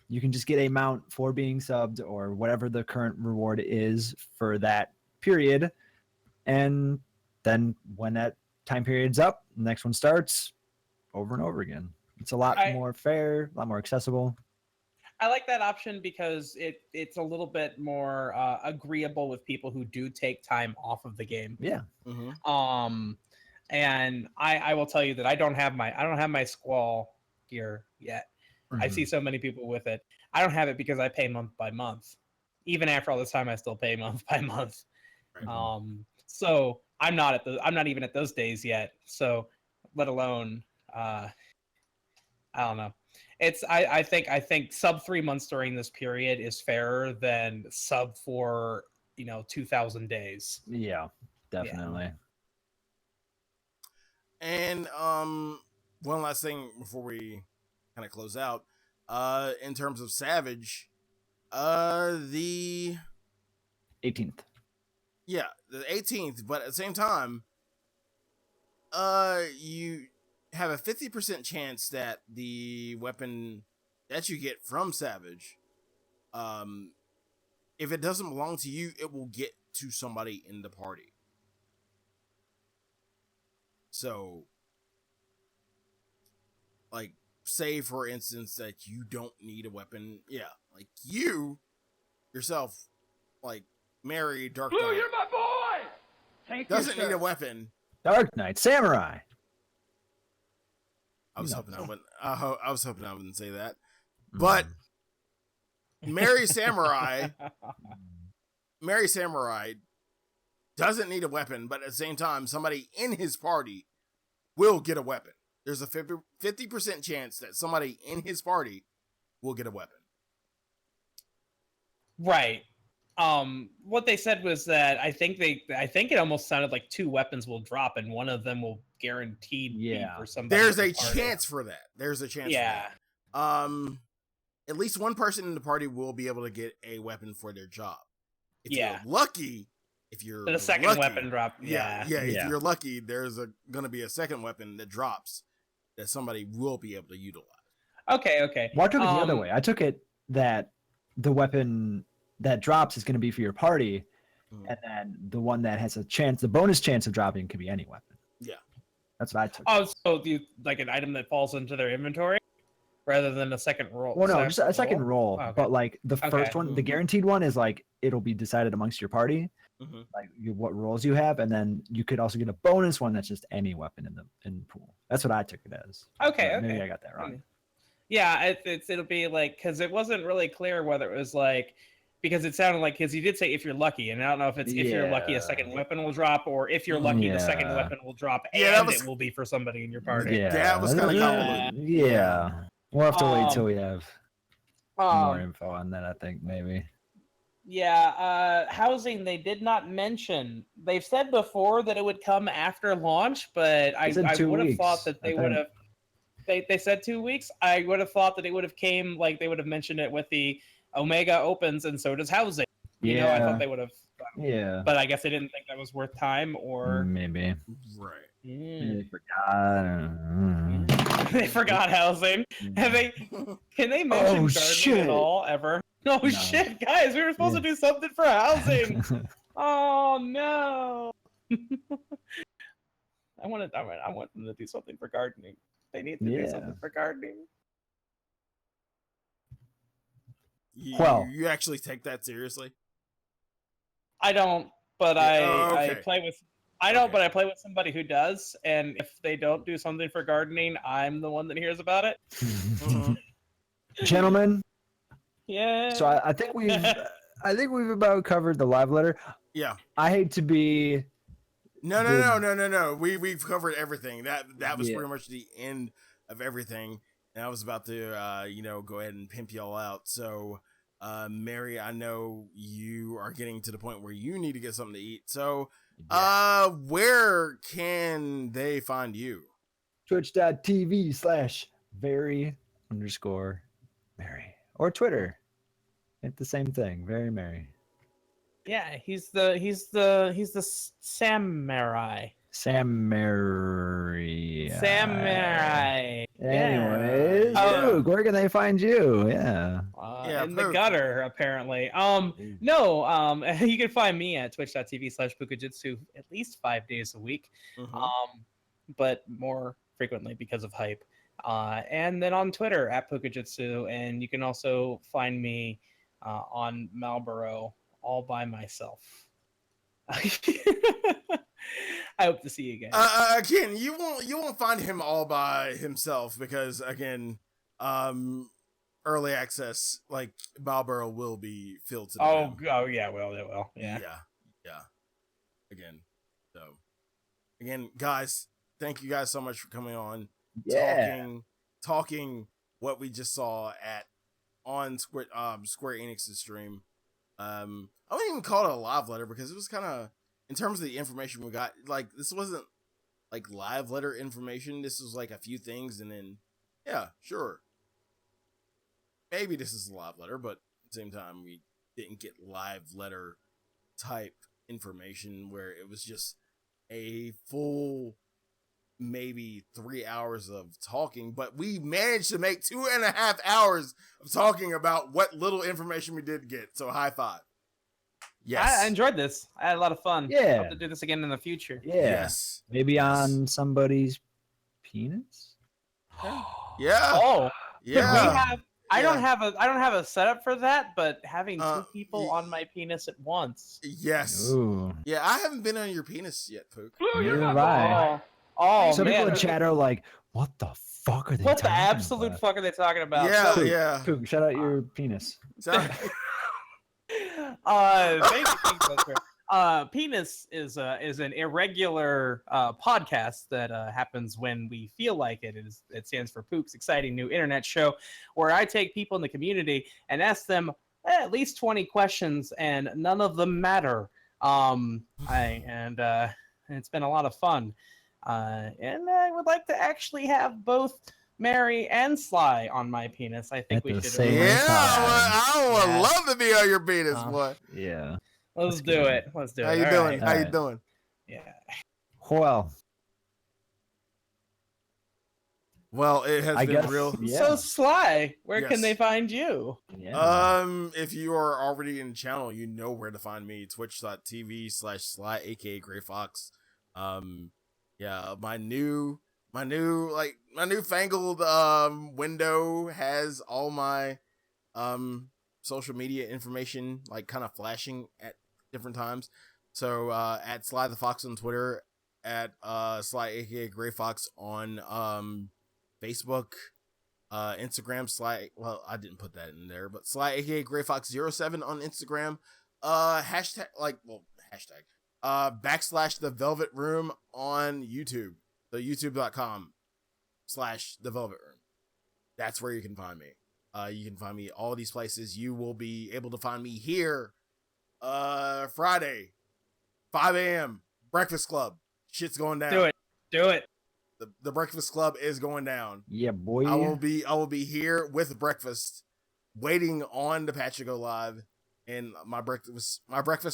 you can just get a mount for being subbed or whatever the current reward is for that period. And then when that time period's up, the next one starts over and over again. It's a lot more fair, a lot more accessible. I like that option because it's a little bit more agreeable with people who do take time off of the game. Yeah. Mm-hmm. And I will tell you that I don't have my Squall gear yet. Mm-hmm. I see so many people with it. I don't have it because I pay month by month. Even after all this time, I still pay month by month. Mm-hmm. So I'm not even at those days yet. So let alone I don't know. I think sub 3 months during this period is fairer than sub for 2,000 days. Yeah, definitely. Yeah. And one last thing before we kind of close out. In terms of Savage, the 18th. Yeah, the 18th, but at the same time, you have a 50% chance that the weapon that you get from Savage, if it doesn't belong to you, it will get to somebody in the party. So, like, say for instance that you don't need a weapon. Yeah, like you yourself, like Mary Dark Knight. Blue, you're my boy. Thank you, doesn't sir. need a weapon. Dark Knight Samurai. I was hoping I wouldn't. I was hoping I wouldn't say that, but Mary Samurai doesn't need a weapon, but at the same time, somebody in his party will get a weapon. There's a 50% chance that somebody in his party will get a weapon. Right. What they said was that I think it almost sounded like 2 weapons will drop and one of them will guaranteed be for somebody. There's a chance for that. There's a chance. Yeah. For that. at least one person in the party will be able to get a weapon for their job. If Yeah. you're lucky, if you're The second lucky, weapon drop. Yeah. If you're lucky, there's going to be a second weapon that drops that somebody will be able to utilize. Okay. Well, I took it the other way. I took it that the weapon that drops is going to be for your party, and then the one that has the bonus chance of dropping can be any weapon. Yeah. That's what I took. Oh, so do you like an item that falls into their inventory rather than a second roll? Well, no, just a second roll. Oh, okay. But like the first one, the guaranteed one is like it'll be decided amongst your party, like what rolls you have, and then you could also get a bonus one that's just any weapon in the pool. That's what I took it as. Okay. Maybe I got that wrong. Yeah, it'll be like because it wasn't really clear whether it was like because it sounded like because he did say if you're lucky, and I don't know if it's if you're lucky a second weapon will drop or if you're lucky the second weapon will drop and it will be for somebody in your party. Yeah, that was kind of convoluted. Yeah, we'll have to wait till we have more info on that. I think maybe. Yeah, housing they did not mention. They've said before that it would come after launch, but I would have thought that they would have. They said 2 weeks. I would have thought that it would have came like they would have mentioned it with the Omega opens and so does housing. You know, I thought they would have. Yeah. But I guess they didn't think that was worth time, or maybe. Right. They forgot. They forgot housing. Have they? Can they mention gardening at all ever? No, shit, guys. We were supposed to do something for housing. Oh no. I want them to do something for gardening. They need to do something for gardening. You actually take that seriously? I don't, but I play with. I don't, but I play with somebody who does, and if they don't do something for gardening, I'm the one that hears about it. Gentlemen. Yeah. So I think we've about covered the live letter. Yeah. I hate to be. No. We've covered everything. That was pretty much the end of everything. And I was about to, go ahead and pimp y'all out. So, Mary, I know you are getting to the point where you need to get something to eat. So, where can they find you? Twitch.tv/very_Mary or Twitter. It's the same thing. Very Mary. Yeah, he's the samurai. Samurai. Anyways, Luke, where can they find you? Yeah. In the gutter, apparently. No. You can find me at twitch.tv/Pookajutsu at least 5 days a week. But more frequently because of hype. And then on Twitter at Pookajutsu, and you can also find me on Marlboro all by myself. I hope to see you guys. Again, you won't find him all by himself because again, early access like Marlboro will be filled to the Oh yeah, well it will. Yeah. Again, guys, thank you guys so much for coming on. Talking what we just saw on Square Enix's stream. I wouldn't even call it a live letter because it was kind of, in terms of the information we got, like this wasn't like live letter information. This was like a few things, and then sure, maybe this is a live letter, but at the same time we didn't get live letter type information where it was just a full maybe 3 hours of talking, but we managed to make 2.5 hours of talking about what little information we did get. So high five. Yes. I enjoyed this. I had a lot of fun. Yeah. I hope to do this again in the future. Yeah. Yes. Maybe on somebody's penis? Yeah. Oh. Yeah. I don't have a setup for that, but having two people on my penis at once. Yes. Ooh. Yeah, I haven't been on your penis yet, Pook. You're right. Oh, some man. people in chat are like, what the fuck are they What the talking absolute about? fuck are they talking about? Yeah, So, Pook, shout out your penis. Sorry. Penis is an irregular podcast that happens when we feel like it. It stands for Pook's exciting new internet show, where I take people in the community and ask them at least 20 questions, and none of them matter. It's been a lot of fun. And I would like to actually have both Mary and Sly on my penis. I think At we the should. same Yeah, time. I would Yeah. love to be on your penis, boy. Yeah. Let's That's do good. it. Let's do it. How you All doing? right. How you Alright. doing? Yeah. Well, it has I been guess. real. Yeah. So Sly, where can Yes. they find you? Yeah. If you are already in the channel, you know where to find me. Twitch.tv/Sly, aka Gray Fox. Yeah, my newfangled window has all my social media information like kind of flashing at different times. So at Sly the Fox on Twitter, at Sly aka Gray Fox on Facebook, Instagram, Sly. Well, I didn't put that in there, but Sly aka Gray Fox 07 on Instagram. Hashtag backslash the Velvet Room on YouTube. So youtube.com/the Velvet Room. That's where you can find me. You can find me all these places. You will be able to find me here Friday, 5 a.m. Breakfast Club. Shit's going down. Do it. Do it. The Breakfast Club is going down. Yeah, boy. I will be here with breakfast, waiting on the patch to go live, and my breakfast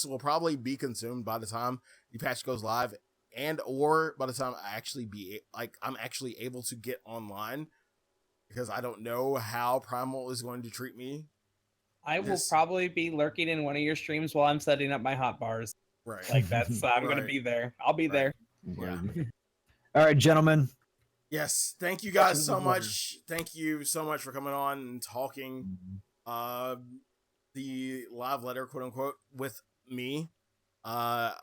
will probably be consumed by the time the patch goes live, and or by the time I'm actually able to get online, because I don't know how Primal is going to treat me. I will probably be lurking in one of your streams while I'm setting up my hot bars. Right. Like that's I'm gonna Right. be there. I'll be there. Yeah. All right, gentlemen. Yes. Thank you guys so much. Thank you so much for coming on and talking the live letter, quote unquote, with me. Pook,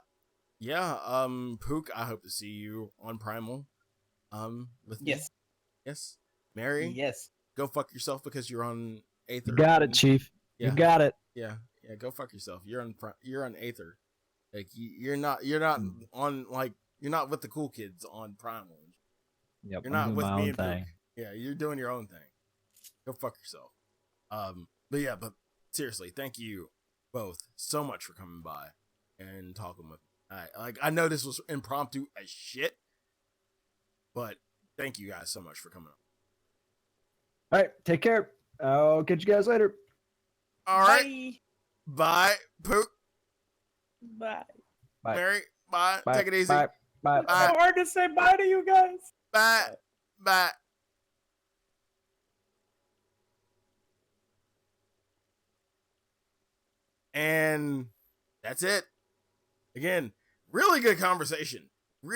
I hope to see you on Primal. With me. Yes. Yes. Mary. Yes. Go fuck yourself because you're on Aether. You got it, Chief. Yeah. You got it. Yeah. Go fuck yourself. You're on Aether. Like you're not on like you're not with the cool kids on Primal. Yep. You're not I'm doing with my me own and thing. Pook. Yeah, you're doing your own thing. Go fuck yourself. But seriously, thank you both so much for coming by and talking with me. I know this was impromptu as shit, but thank you guys so much for coming on. All right. Take care. I'll catch you guys later. All right. Bye. Pook. Bye. Bye. Mary. Bye. Bye. Take it easy. Bye. Bye. It's so hard to say bye to you guys. Bye. Bye. And that's it. Again, really good conversation.